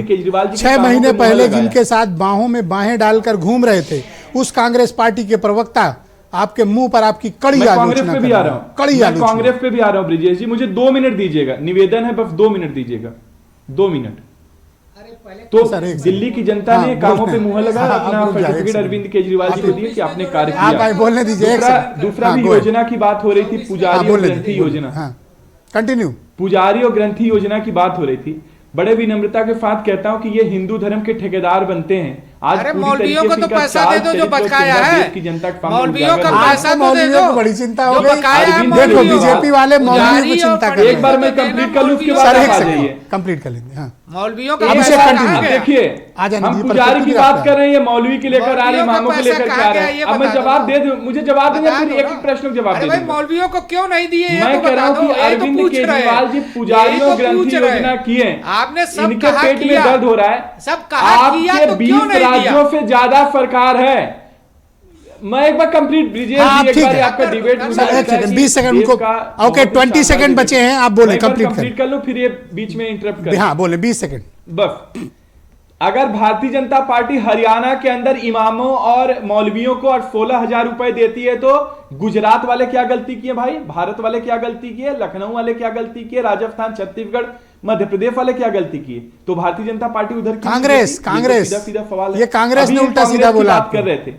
Speaker 1: 6 महीने पहले जिनके साथ बाहों में बाहें डालकर घूम रहे थे उस कांग्रेस पार्टी के प्रवक्ता आपके मुंह पर आपकी कड़ी आलोचना
Speaker 5: कांग्रेस पे भी आ रहा हूं, कांग्रेस पे भी आ रहा हूं। ब्रिजेश जी मुझे 2 मिनट दीजिएगा, निवेदन है, बस 2 मिनट दीजिएगा, 2 मिनट। तो दिल्ली की जनता ने कामों पे मुहर लगाया, अपना सर्टिफिकेट अरविंद केजरीवाल जी को दिए कि आपने कार्य किया।
Speaker 1: बोलने दीजिए।
Speaker 5: दूसरा भी योजना की बात हो रही थी, पुजारी और ग्रंथी योजना।
Speaker 1: कंटिन्यू।
Speaker 5: पुजारी और ग्रंथी योजना की बात हो रही थी। बड़े विनम्रता के साथ कहता हूं कि ये हिंदू धर्म के ठेकेदार बनते हैं। आज
Speaker 6: मौलवियों को तो पैसा दे दो जो बकाया है,
Speaker 5: की जनता का
Speaker 6: मौलवियों का पैसा तो दे दो,
Speaker 1: बड़ी चिंता हो गई।
Speaker 6: देखो
Speaker 1: बीजेपी वाले मौलवियों को चिंता कर रहे हैं।
Speaker 5: एक बार मैं कंप्लीट कर लूं, उसके बाद आप आ जाइए।
Speaker 1: कंप्लीट कर लेंगे। हाँ
Speaker 6: मौलवियों का
Speaker 5: देखिए, हम पुजारी की बात कर रहे हैं, ये मौलवी के लेकर आ रहे हैं, इमामों के लेकर आ रहे हैं। अब मैं जवाब दे दूं, मुझे जवाब देंगे, फिर एक एक प्रश्न का जवाब दे।
Speaker 6: मौलवियों को क्यों नहीं दिए?
Speaker 5: मैं कह रहा हूं कि अरविंद केजरीवाल जी पुजारियों ग्रंथी योजना किए,
Speaker 6: आपने सब
Speaker 5: इनके पेट में दर्द हो रहा है,
Speaker 6: सब कहा किया तो क्यों नहीं दिया?
Speaker 5: राज्यों से ज्यादा सरकार है। मैं एक बार कंप्लीट ब्रिजेश जी, एक बार आपका डिबेट
Speaker 1: 20 सेकंड को, ओके 20 सेकंड बचे हैं, आप बोले कंप्लीट
Speaker 5: कर लो, फिर ये बीच में इंटरप्ट कर।
Speaker 1: हाँ बोले 20 सेकंड
Speaker 5: बस। अगर भारतीय जनता पार्टी हरियाणा के अंदर इमामों और मौलवियों को 16,000 रुपए देती है तो गुजरात वाले क्या गलती किए भाई? भारत वाले क्या गलती किए? लखनऊ वाले क्या गलती किए? राजस्थान, छत्तीसगढ़, मध्य प्रदेश वाले क्या गलती किए? तो भारतीय जनता पार्टी उधर
Speaker 1: कांग्रेस
Speaker 5: सीधा सवाल है।
Speaker 1: ये कांग्रेस ने उल्टा सीधा बोला
Speaker 5: कर रहे थे।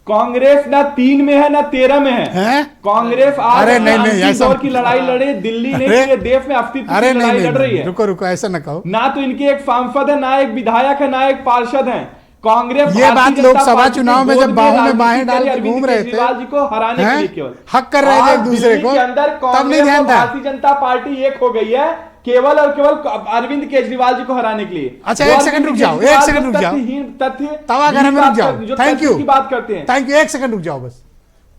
Speaker 5: कांग्रेस ना 3 में है ना 13 में है। कांग्रेस आज दौर की लड़ाई लड़े, दिल्ली नहीं, पूरे देश में अस्तित्व की लड़ाई लड़ रही है।
Speaker 1: रुको ऐसा न कहो।
Speaker 5: ना तो इनके एक सांसद है, ना एक विधायक है, ना एक पार्षद है। कांग्रेस
Speaker 1: ये बात लोकसभा चुनाव में जब बाहों में बाहें डाल के घूम रहे थे,
Speaker 5: केजरीवाल जी को हराने के लिए केवल
Speaker 1: हक कर रहे थे एक दूसरे को, तब नहीं ध्यान था।
Speaker 5: भारतीय जनता पार्टी एक हो गई है केवल और केवल अरविंद केजरीवाल जी को हराने के लिए।
Speaker 1: अच्छा एक सेकंड रुक जाओ, एक सेकंड रुक जाओ,
Speaker 5: तथ्य
Speaker 1: तवा घर में रुक जाओ। थैंक यू
Speaker 5: की बात करते हैं,
Speaker 1: थैंक यू। एक सेकंड रुक जाओ बस।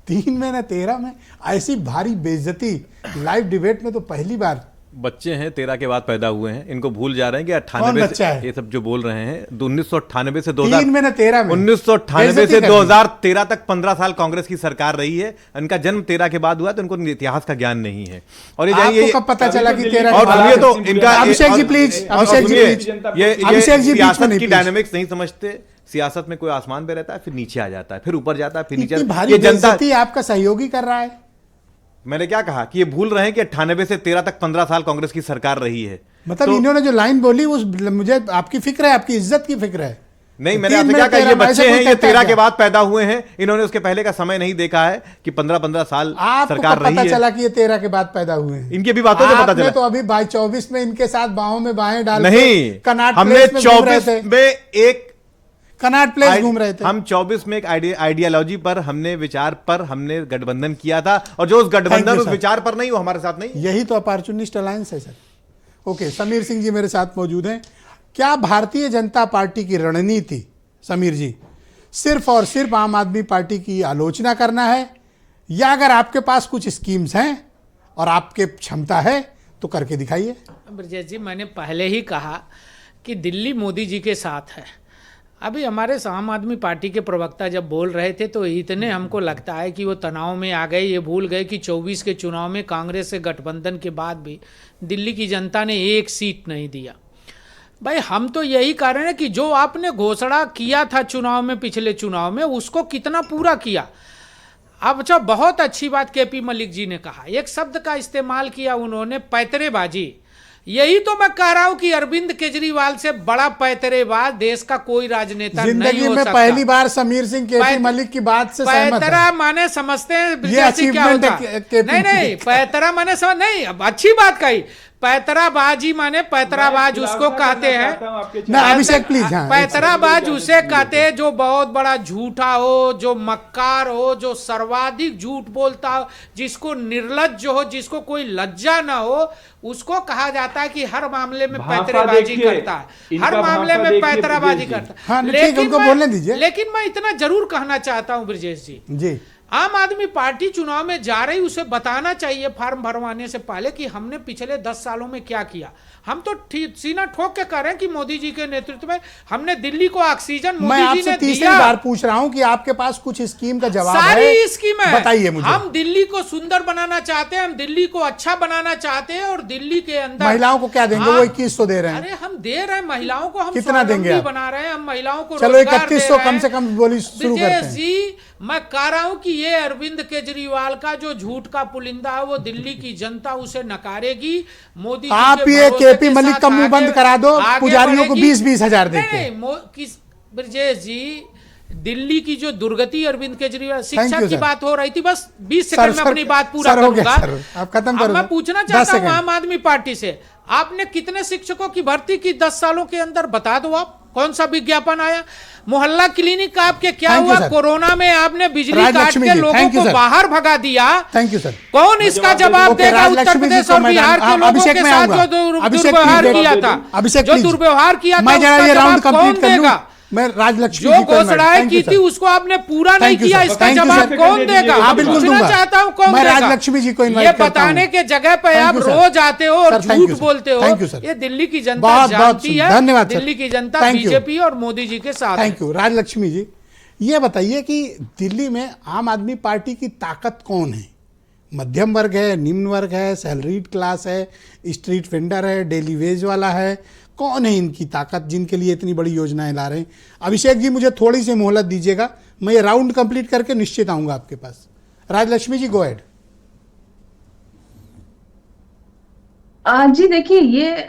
Speaker 1: 3 में ना 13 में ऐसी भारी बेइज्जती लाइव डिबेट में तो पहली बार।
Speaker 7: बच्चे हैं 13 के बाद पैदा हुए हैं, इनको भूल जा रहे हैं कि 98 से ये सब जो बोल रहे हैं 1998 से 2000
Speaker 1: में ना 13 में
Speaker 7: 1998 से 2013 तक 15 साल कांग्रेस की सरकार रही है। इनका जन्म 13 के बाद हुआ तो इनको इतिहास का ज्ञान नहीं है। और ये
Speaker 1: कब पता चला कि 13
Speaker 7: और ये तो इनका
Speaker 1: अभिषेक जी प्लीज, अभिषेक जी
Speaker 7: ये सियासत की डायनामिक्स नहीं समझते। सियासत में कोई आसमान पे रहता है, फिर नीचे आ जाता है, फिर ऊपर जाता है, फिर नीचे।
Speaker 1: ये जनता आपका सहयोगी कर रहा है।
Speaker 7: मैंने क्या कहा कि ये भूल रहे हैं कि 98 से 13 तक 15 साल कांग्रेस की सरकार रही है।
Speaker 1: मतलब तो, इन्होंने जो लाइन बोली उस मुझे आपकी फिक्र है, आपकी इज्जत की फिक्र है।
Speaker 7: नहीं, मैंने आपसे क्या कहा, ये बच्चे हैं, ये 13 के बाद पैदा हुए हैं, इन्होंने उसके पहले का समय नहीं देखा है कि 15-15 साल सरकार रही है।
Speaker 1: पता चला कि ये 13 के बाद पैदा हुए हैं,
Speaker 7: इनकी भी बातों से पता चला।
Speaker 1: तो अभी 24 में इनके साथ बाहों में बाहें डाल
Speaker 7: नहीं, हमने 24 में एक
Speaker 1: कनाट प्लेस घूम रहे थे।
Speaker 7: हम 24 में एक आइडियोलॉजी पर हमने विचार पर हमने गठबंधन किया था, और जो उस गठबंधन उस विचार पर नहीं, वो हमारे साथ नहीं।
Speaker 1: यही तो अपॉर्चुनिस्ट अलायंस है सर। ओके, समीर सिंह जी मेरे साथ मौजूद हैं। क्या भारतीय जनता पार्टी की रणनीति, समीर जी, सिर्फ और सिर्फ आम आदमी पार्टी की आलोचना करना है, या अगर आपके पास कुछ स्कीम्स हैं और आपके क्षमता है तो करके दिखाइए?
Speaker 6: ब्रजेश जी, मैंने पहले ही कहा कि दिल्ली मोदी जी के साथ है। अभी हमारे आम आदमी पार्टी के प्रवक्ता जब बोल रहे थे तो इतने हमको लगता है कि वो तनाव में आ गए, ये भूल गए कि 24 के चुनाव में कांग्रेस से गठबंधन के बाद भी दिल्ली की जनता ने एक सीट नहीं दिया। भाई हम तो यही कह रहे हैं कि जो आपने घोषणा किया था चुनाव में, पिछले चुनाव में, उसको कितना पूरा किया। अब अच्छा, बहुत अच्छी बात केपी मलिक जी ने कहा, एक शब्द का इस्तेमाल किया उन्होंने, पैतरेबाजी। यही तो मैं कह रहा हूं कि अरविंद केजरीवाल से बड़ा पैतरेबाज देश का कोई राजनेता नहीं
Speaker 1: जिंदगी
Speaker 6: हो
Speaker 1: में
Speaker 6: सकता।
Speaker 1: पहली बार समीर सिंह केपी मलिक की बात से सहमत
Speaker 6: पैतरा
Speaker 1: है।
Speaker 6: माने समझते हैं
Speaker 1: ये
Speaker 6: ब्रिजेश जी क्या
Speaker 1: achievement
Speaker 6: होता
Speaker 1: है केपी
Speaker 6: नहीं नहीं,
Speaker 1: मलिक।
Speaker 6: पैतरा माने समझ नहीं, अब अच्छी बात कही। पैतराबाजी माने पैतराबाज उसको कहते हैं।
Speaker 1: ना अभिषेक प्लीज, हाँ,
Speaker 6: पैतराबाज उसे कहते हैं जो बहुत बड़ा झूठा हो, जो मक्कार हो, जो सर्वाधिक झूठ बोलता हो, जिसको निर्लज्ज हो, जिसको कोई लज्जा ना हो, उसको कहा जाता है कि हर मामले में पैतराबाजी करता है, हर मामले में पैतराबाजी करता है।
Speaker 1: हाँ, ठीक है, उनको बोलने दीजिए।
Speaker 6: लेकिन मैं इतना जरूर कहना चाहता हूं ब्रिजेश जी, आम आदमी पार्टी चुनाव में जा रही, उसे बताना चाहिए फॉर्म भरवाने से पहले कि हमने पिछले 10 सालों में क्या किया। हम तो सीना ठोक के कह रहे हैं कि मोदी जी के नेतृत्व में हमने दिल्ली को ऑक्सीजन
Speaker 1: मैं
Speaker 6: मोदी जी
Speaker 1: आपसे
Speaker 6: ने
Speaker 1: तीसरी
Speaker 6: दिया।
Speaker 1: बार पूछ रहा हूं कि आपके पास कुछ स्कीम का जवाब है?
Speaker 6: सारी स्कीम है,
Speaker 1: बताइए मुझे।
Speaker 6: हम दिल्ली को सुंदर बनाना चाहते हैं, हम दिल्ली को अच्छा बनाना चाहते हैं, और दिल्ली के अंदर
Speaker 1: महिलाओं को क्या देंगे? वो 2100 दे रहे हैं।
Speaker 6: अरे हम दे रहे हैं महिलाओं को, हम
Speaker 1: कितना देंगे
Speaker 6: स्वावलंबी
Speaker 1: आप?
Speaker 6: बना रहे हैं, हम महिलाओं को
Speaker 1: चलो
Speaker 6: रोजगार दे
Speaker 1: 3100
Speaker 6: रहे
Speaker 1: कम
Speaker 6: हैं।
Speaker 1: से कम बोली शुरू करते
Speaker 6: ब्रिजेश
Speaker 1: हैं।
Speaker 6: जी, मैं कह रहा हूं कि ये अरविंद केजरीवाल का जो झूठ का पुलिंदा है, वो दिल्ली की जनता उसे नकारेगी। मोदी जी
Speaker 1: आप
Speaker 6: के
Speaker 1: ये
Speaker 6: भरोसे
Speaker 1: केपी
Speaker 6: के
Speaker 1: मलिक
Speaker 6: साथ
Speaker 1: का मुंह बंद
Speaker 6: आगे-
Speaker 1: करा दो,
Speaker 6: आगे
Speaker 1: पुजारियों को
Speaker 6: बढ़ेगी।
Speaker 1: 20-20 हजार देके।
Speaker 6: नहीं, किस ब्रिजेश जी, दिल्ली की जो दुर्गति अरविंद केजरीवाल,
Speaker 1: Thank
Speaker 6: शिक्षा
Speaker 1: you,
Speaker 6: की
Speaker 1: sir.
Speaker 6: बात हो रही थी, बस 20 सेकंड में अपनी बात पूरा
Speaker 1: सर, हो गया,
Speaker 6: करूंगा।
Speaker 1: सर, आप खत्म
Speaker 6: अब
Speaker 1: करो।
Speaker 6: मैं पूछना
Speaker 1: 10
Speaker 6: चाहता हूं
Speaker 1: सेकंड।
Speaker 6: आम आदमी पार्टी से, आपने कितने शिक्षकों की भर्ती की 10 सालों के अंदर? बता दो आप, कौन सा विज्ञापन आया? मोहल्ला क्लिनिक का आपके क्या
Speaker 1: Thank you,
Speaker 6: हुआ?
Speaker 1: sir.
Speaker 6: कोरोना में आपने बिजली काट
Speaker 1: राजलक्ष्मी
Speaker 6: के
Speaker 1: जी,
Speaker 6: लोगों
Speaker 1: thank you,
Speaker 6: को
Speaker 1: sir.
Speaker 6: बाहर भगा दिया।
Speaker 1: Thank you sir.
Speaker 6: कौन इसका जवाब
Speaker 1: ओके,
Speaker 6: देगा? उत्तर
Speaker 1: राजलक्ष्मी जी
Speaker 6: प्रदेश
Speaker 1: को
Speaker 6: और
Speaker 1: मैं
Speaker 6: बिहार के
Speaker 1: हाँ,
Speaker 6: लोगों
Speaker 1: अभिषेक
Speaker 6: के
Speaker 1: में
Speaker 6: साथ
Speaker 1: आऊंगा।
Speaker 6: जो
Speaker 1: अभिषेक
Speaker 6: दुर्व्यवहार
Speaker 1: प्लीज,
Speaker 6: किया था,
Speaker 1: अभिषेक
Speaker 6: जो
Speaker 1: प्लीज।
Speaker 6: दुर्व्यवहार किया था,
Speaker 1: मैं जरा
Speaker 6: उसका
Speaker 1: ये राउंड
Speaker 6: जवाब कौन
Speaker 1: कंप्लीट कर लूं।
Speaker 6: देगा?
Speaker 1: मैं राजलक्ष्मी
Speaker 6: जो
Speaker 1: जी को
Speaker 6: घोषणाएं की थी उसको आपने पूरा नहीं किया, इसका जवाब कौन देगा?
Speaker 1: हाँ, बिल्कुल
Speaker 6: पूछना
Speaker 1: दूंगा।
Speaker 6: चाहता हूं कौन
Speaker 1: मैं
Speaker 6: देगा?
Speaker 1: राजलक्ष्मी जी को इनवाइट
Speaker 6: ये
Speaker 1: करता हूं।
Speaker 6: बताने के जगह पे
Speaker 1: Thank
Speaker 6: आप
Speaker 1: you, sir.
Speaker 6: रोज आते हो और
Speaker 1: Sir, thank you,
Speaker 6: झूठ
Speaker 1: sir.
Speaker 6: बोलते हो।
Speaker 1: Thank you, sir.
Speaker 6: ये दिल्ली की जनता
Speaker 1: बहुत
Speaker 6: जानती है,
Speaker 1: धन्यवाद सर।
Speaker 6: दिल्ली की जनता
Speaker 1: Thank you.
Speaker 6: बीजेपी और मोदी जी के साथ है।
Speaker 1: Thank you. राजलक्ष्मी जी, ये बताइए कि दिल्ली में आम आदमी पार्टी की ताकत कौन है? मध्यम वर्ग है, निम्न वर्ग है, सैलरीड क्लास है, स्ट्रीट वेंडर है, डेली वेज वाला है? कौन है इनकी ताकत जिनके लिए इतनी बड़ी योजनाएं ला रहे हैं? अभिषेक जी, मुझे थोड़ी सी मोहलत दीजिएगा, मैं ये राउंड कंप्लीट करके निश्चित आऊंगा आपके पास। राजलक्ष्मी जी, गो अहेड।
Speaker 8: जी देखिए, ये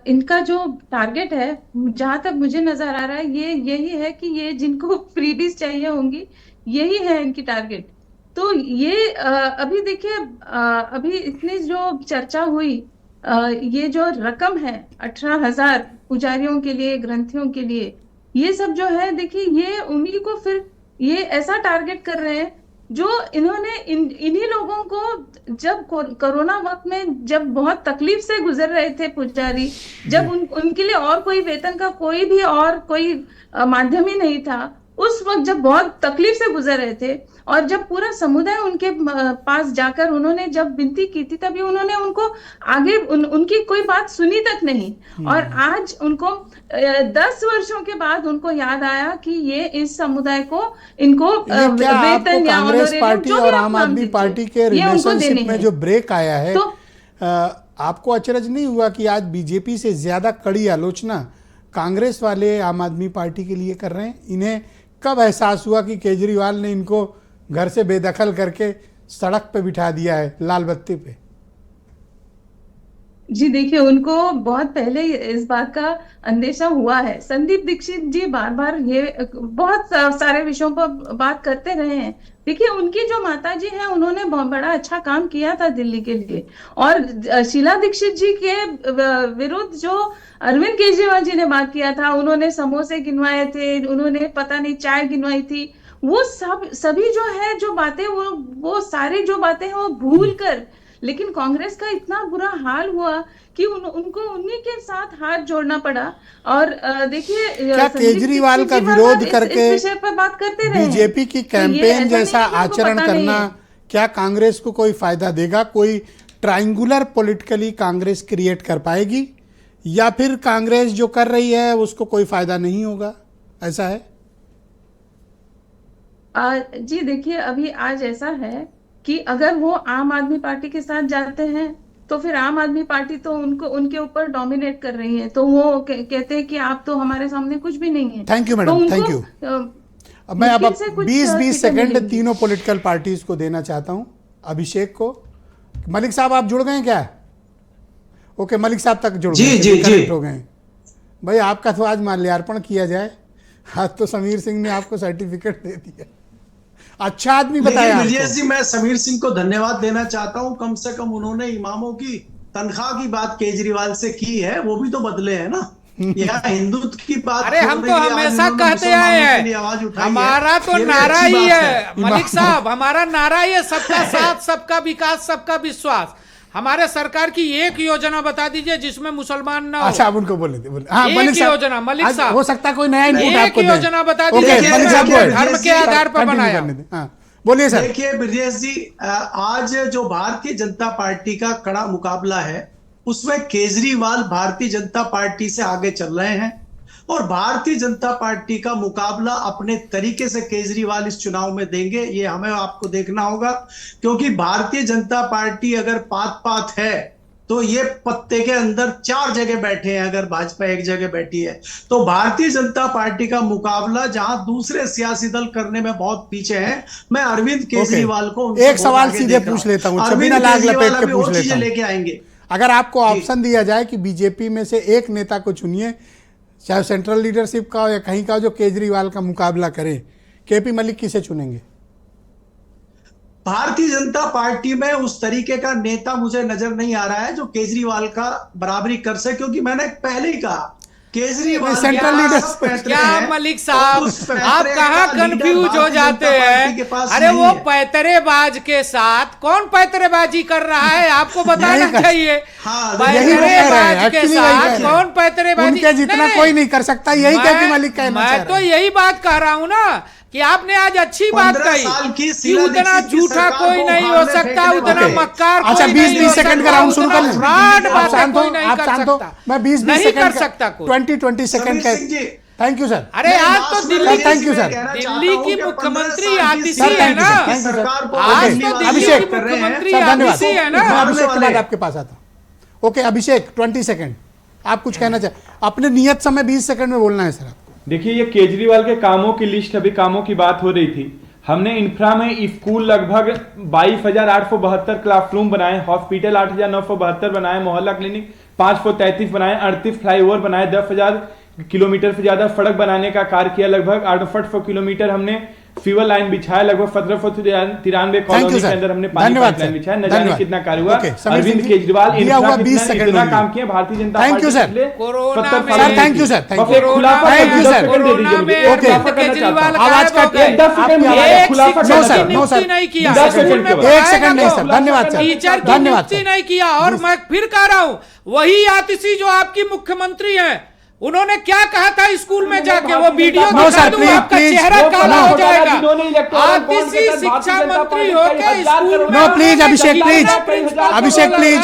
Speaker 8: इनका जो टारगेट है, जहां तक मुझे नजर आ रहा है, ये यही है कि ये जिनको फ्रीबीज चाहिए होंगी, यही है इनकी टारगेट। तो ये अभी देखिए, अभी इतनी जो चर्चा हुई, ये जो रकम है 18,000 पुजारियों के लिए, ग्रंथियों के लिए, ये सब जो है, देखिए ये उन्हीं को फिर ये ऐसा टारगेट कर रहे हैं जो इन्होंने इन्हीं लोगों को जब कोरोना वक्त में जब बहुत तकलीफ से गुजर रहे थे पुजारी, जब उनके लिए और कोई वेतन का कोई भी और कोई माध्यम ही नहीं था, उस वक्त जब बहुत तकलीफ से गुजर रहे थे, और जब पूरा समुदाय उनके पास जाकर उन्होंने जब विनती की थी, तभी उन्होंने उनको आगे उनकी कोई बात सुनी तक नहीं। और आज उनको 10 वर्षों के बाद उनको याद आया कि ये इस समुदाय को इनको वेतन या
Speaker 1: कांग्रेस
Speaker 8: honorarium,
Speaker 1: पार्टी
Speaker 8: जो भी
Speaker 1: और
Speaker 8: आप
Speaker 1: आम
Speaker 8: नाम
Speaker 1: आदमी
Speaker 8: दीजिए,
Speaker 1: पार्टी के
Speaker 8: ये उनको
Speaker 1: रिलेशनशिप
Speaker 8: देने
Speaker 1: में
Speaker 8: हैं।
Speaker 1: जो ब्रेक आया है,
Speaker 8: तो
Speaker 1: आपको अचरज नहीं हुआ कि आज बीजेपी से ज्यादा कड़ी आलोचना कांग्रेस वाले आम आदमी पार्टी के लिए कर रहे हैं? इन्हें कब एहसास हुआ कि केजरीवाल ने इनको घर से बेदखल करके सड़क पे बिठा दिया है, लाल बत्ती पे?
Speaker 8: जी देखिए, उनको बहुत पहले इस बात का अंदेशा हुआ है। संदीप दीक्षित जी बार बार ये बहुत सारे विषयों पर बात करते रहे हैं। देखिए, उनकी जो माता जी हैं, उन्होंने बहुत बड़ा अच्छा काम किया था दिल्ली के लिए, और शीला दीक्षित जी के विरुद्ध जो अरविंद केजरीवाल जी ने बात किया था, उन्होंने समोसे गिनवाए थे, उन्होंने पता नहीं चाय गिनवाई थी, वो सभी जो है, जो बातें, वो सारी जो बातें हैं, वो भूल कर, लेकिन कांग्रेस का इतना बुरा हाल हुआ कि उनको उन्हीं के साथ हाथ जोड़ना पड़ा। और देखिए,
Speaker 1: क्या केजरीवाल का विरोध करके
Speaker 8: इस विषय पर बात करते रहे,
Speaker 1: बीजेपी की कैंपेन जैसा आचरण करना क्या कांग्रेस को कोई फायदा देगा? कोई ट्रायंगुलर पॉलिटिकली कांग्रेस क्रिएट कर पाएगी, या फिर कांग्रेस जो कर रही है उसको कोई फायदा नहीं होगा? ऐसा है?
Speaker 8: जी देखिए, अभी आज ऐसा है कि अगर वो आम आदमी पार्टी के साथ जाते हैं, तो फिर आम आदमी पार्टी तो उनके ऊपर डोमिनेट कर रही है, तो वो कहते हैं कि आप तो हमारे सामने कुछ भी नहीं है।
Speaker 1: Thank you madam, thank you. अब मैं 20-20 सेकंड तीनों पॉलिटिकल पार्टीज को देना चाहता हूं। अभिषेक को, मलिक साहब आप जुड़ गए क्या? ओके, मलिक साहब तक जुड़
Speaker 9: जी,
Speaker 1: गए,
Speaker 9: जी,
Speaker 1: कनेक्ट
Speaker 9: जी।
Speaker 1: हो गए। भाई आपका तो आज माल्यार्पण किया जाए, आज तो समीर सिंह ने आपको सर्टिफिकेट दे दिया, अच्छा आदमी बताया
Speaker 9: लेकिन ब्रजेश
Speaker 1: आपको।
Speaker 9: जी, मैं समीर सिंह को धन्यवाद देना चाहता हूं, कम से कम उन्होंने इमामों की तनख्वाह की बात केजरीवाल से की है, वो भी तो बदले है ना। यहाँ हिंदुत्व की बात
Speaker 6: अरे हम
Speaker 9: होने
Speaker 6: तो
Speaker 9: के लिए आज
Speaker 6: हमेशा
Speaker 9: उन्होंने
Speaker 6: कहते आए
Speaker 9: मुसलमानों के लिए आवाज
Speaker 6: हैं,
Speaker 9: उठाई है।
Speaker 6: हमारा तो
Speaker 9: ये भी
Speaker 6: नारा
Speaker 9: अच्छी
Speaker 6: ही
Speaker 9: बात
Speaker 6: है मलिक साहब, हमारा नारा ही है सबका साथ, सबका विकास, सबका विश्वास। हमारे सरकार की एक योजना बता दीजिए जिसमें मुसलमान ना हो।
Speaker 1: अच्छा, अब उनको बोले थे, बोले। हाँ,
Speaker 6: एक
Speaker 1: मलिक साहब,
Speaker 6: योजना, मलिक
Speaker 1: आज
Speaker 6: साहब।
Speaker 1: हो सकता है कोई नया इनपुट
Speaker 6: एक
Speaker 1: आपको दें।
Speaker 6: योजना बता
Speaker 1: ओके,
Speaker 6: दीजिए
Speaker 1: मलिक साहब
Speaker 9: जिसमें
Speaker 1: बोले।
Speaker 6: धर्म के आधार पर
Speaker 1: कंटिन्यू
Speaker 6: बनाया।
Speaker 1: करने दें। हाँ, बोलिए सर।
Speaker 9: देखिए ब्रजेश जी, आज जो भारतीय जनता पार्टी का कड़ा मुकाबला है उसमें केजरीवाल भारतीय जनता पार्टी से आगे चल रहे हैं, और भारतीय जनता पार्टी का मुकाबला अपने तरीके से केजरीवाल इस चुनाव में देंगे, ये हमें आपको देखना होगा। क्योंकि भारतीय जनता पार्टी अगर पात है तो ये पत्ते के अंदर 4 जगह बैठे हैं, अगर भाजपा एक जगह बैठी है। तो भारतीय जनता पार्टी का मुकाबला जहां दूसरे सियासी दल करने में बहुत पीछे हैं, मैं अरविंद केजरीवाल को उनसे
Speaker 1: एक
Speaker 9: बहुत
Speaker 1: सवाल
Speaker 9: आगे
Speaker 1: सीधे
Speaker 9: देख रहा
Speaker 1: पूछ
Speaker 9: हूं।
Speaker 1: लेता हूं,
Speaker 9: अरविंद
Speaker 1: बिना लाग
Speaker 9: केजरीवाल
Speaker 1: लपेट के
Speaker 9: अभी
Speaker 1: पूछ
Speaker 9: और
Speaker 1: लेता
Speaker 9: चीजें
Speaker 1: हूं।
Speaker 9: लेके आएंगे।
Speaker 1: अगर आपको ऑप्शन दिया जाए कि बीजेपी में से एक नेता को चुनिए, चाहे सेंट्रल लीडरशिप का या कहीं का, जो केजरीवाल का मुकाबला करे, केपी मलिक किसे चुनेंगे?
Speaker 9: भारतीय जनता पार्टी में उस तरीके का नेता मुझे नजर नहीं आ रहा है जो केजरीवाल का बराबरी कर सके, क्योंकि मैंने पहले ही कहा केजरीवाल
Speaker 1: सेंट्रल लीडर
Speaker 6: क्या मलिक साहब, आप कहाँ कंफ्यूज हो जाते हैं? अरे वो पैतरेबाज के साथ कौन पैतरेबाजी कर रहा है आपको बताना चाहिए। पैतरेबाज के साथ कौन पैतरेबाजी,
Speaker 1: उनके जितना कोई नहीं कर सकता, यही केपी मलिक कहना चाह रहे हैं।
Speaker 6: मैं तो यही बात कह रहा हूँ ना कि आपने आज अच्छी बात कही कि उतना झूठा कोई नहीं हो सकता, उतना मक्कार
Speaker 1: अच्छा, 20-20 सेकंड का राउंड शुरू कर लें।
Speaker 6: आप शांत हो,
Speaker 1: मैं 20-20
Speaker 6: सेकंड कर सकता,
Speaker 1: 20-20 सेकंड का। Thank you sir.
Speaker 6: अरे आज तो Delhi,
Speaker 1: thank you sir.
Speaker 6: Delhi की मुख्यमंत्री आतिशी है ना, आज तो दिल्ली की मुख्यमंत्री आतिशी है ना।
Speaker 1: अभिषेक के बाद आपके पास आता हूं। ओके अभिषेक, 20 सेकंड आप कुछ कहना चाहे, अपने नियत समय 20 सेकंड में बोलना है सर आपको।
Speaker 5: देखिए, ये केजरीवाल के कामों की लिस्ट, अभी कामों की बात हो रही थी। हमने इंफ्रा में स्कूल लगभग 22,872 क्लासरूम बनाए, हॉस्पिटल 8,972 बनाए, मोहल्ला क्लिनिक 533 बनाए, 38 फ्लाईओवर बनाए, 10,000 किलोमीटर से ज्यादा सड़क बनाने का कार्य किया, लगभग 6800 किलोमीटर हमने फ्यूअल लाइन बिछाया, लगभग 1793 कॉलोनी के अंदर हमने पानी पाइपलाइन बिछाया। न जाने कितना कार्य हुआ। अरविंद केजरीवाल इतना काम किया भारतीय जनता पार्टी के लिए।
Speaker 1: Thank you sir. आवाज कट गई।
Speaker 6: नहीं किया,
Speaker 1: एक सेकंड नहीं सर, धन्यवाद सर,
Speaker 6: टीचर की नियुक्ति नहीं किया। और मैं फिर कह रहा हूँ, वही आतिशी जो आपकी मुख्यमंत्री हैं, उन्होंने क्या कहा था स्कूल में जाके, वो वीडियो दिखा दूं, आपका चेहरा काला हो जाएगा। आतिशी शिक्षा मंत्री होके स्कूल में,
Speaker 1: no please Abhishek, please Abhishek, please.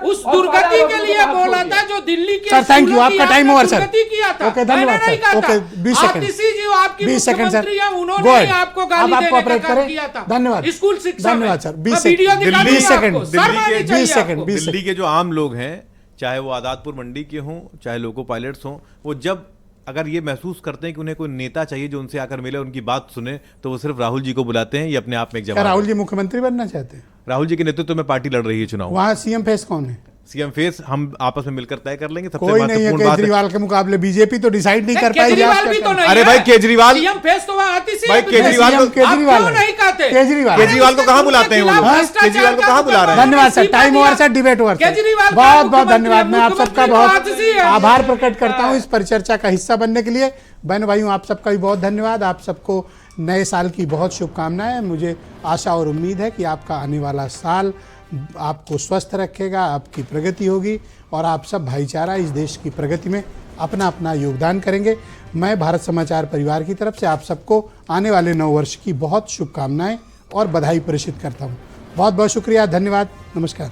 Speaker 6: उस दुर्गति के लिए बोला था जो दिल्ली के
Speaker 1: सर, थैंक यू, आपका टाइम ओवर सर।
Speaker 6: दुर्गति किया था।
Speaker 1: ओके, धन्यवाद sir. Okay 20 second.
Speaker 6: Atishi ji आपकी
Speaker 1: 20 सेकंड सर,
Speaker 6: मुख्यमंत्री हैं, उन्होंने ही आपको गाली देने का काम किया था।
Speaker 1: धन्यवाद,
Speaker 6: स्कूल शिक्षा,
Speaker 1: धन्यवाद सर। 20
Speaker 6: वीडियो दिखा दूंगा
Speaker 1: 20 सेकंड,
Speaker 6: आपको, शर्म आनी चाहिए
Speaker 1: 20 सेकंड,
Speaker 6: आपको।
Speaker 1: 20
Speaker 7: दिल्ली के जो आम लोग हैं, चाहे वो आजादपुर मंडी के हों, चाहे लोको पायलट्स हों, वो जब अगर ये महसूस करते हैं कि उन्हें कोई नेता चाहिए जो उनसे आकर मिले, उनकी बात सुने, तो वो सिर्फ राहुल जी को बुलाते हैं। ये अपने आप में एक जवाब।
Speaker 1: राहुल जी मुख्यमंत्री बनना चाहते हैं?
Speaker 7: राहुल जी के नेतृत्व में पार्टी लड़ रही है चुनाव।
Speaker 1: वहाँ सीएम फेस कौन है?
Speaker 7: सीएम फेस हम आपस में मिलकर तय कर लेंगे। सबसे
Speaker 1: कोई नहीं है
Speaker 7: महत्वपूर्ण बात
Speaker 1: केजरीवाल के मुकाबले, बीजेपी तो डिसाइड नहीं कर पाई।
Speaker 6: केजरीवाल भी तो नहीं
Speaker 7: अरे
Speaker 6: है।
Speaker 7: भाई केजरीवाल,
Speaker 6: सीएम फेस तो वहाँ आतिशी
Speaker 7: भाई
Speaker 6: है।
Speaker 7: केजरीवाल को
Speaker 1: केजरीवाल
Speaker 6: क्यों नहीं कहते?
Speaker 7: केजरीवाल को कहाँ बुलाते हैं वो लोग? केजरीवाल को कहाँ बुला रहे हैं?
Speaker 1: धन्यवाद sir, time over sir, debate over.
Speaker 6: Kejriwal
Speaker 1: बहुत बहुत धन्यवाद। मैं आप सबका बहुत आभार प्रकट करता हूँ इस परिचर्चा का हिस्सा बनने के लिए। बहन भाइयों, आप सबका भी बहुत धन्यवाद। आप सबको नए साल की बहुत शुभकामनाएं। मुझे आशा और उम्मीद है कि आपका आने वाला साल आपको स्वस्थ रखेगा, आपकी प्रगति होगी और आप सब भाईचारा इस देश की प्रगति में अपना अपना योगदान करेंगे। मैं भारत समाचार परिवार की तरफ से आप सबको आने वाले नव वर्ष की बहुत शुभकामनाएं और बधाई प्रेषित करता हूं। बहुत बहुत शुक्रिया, धन्यवाद, नमस्कार।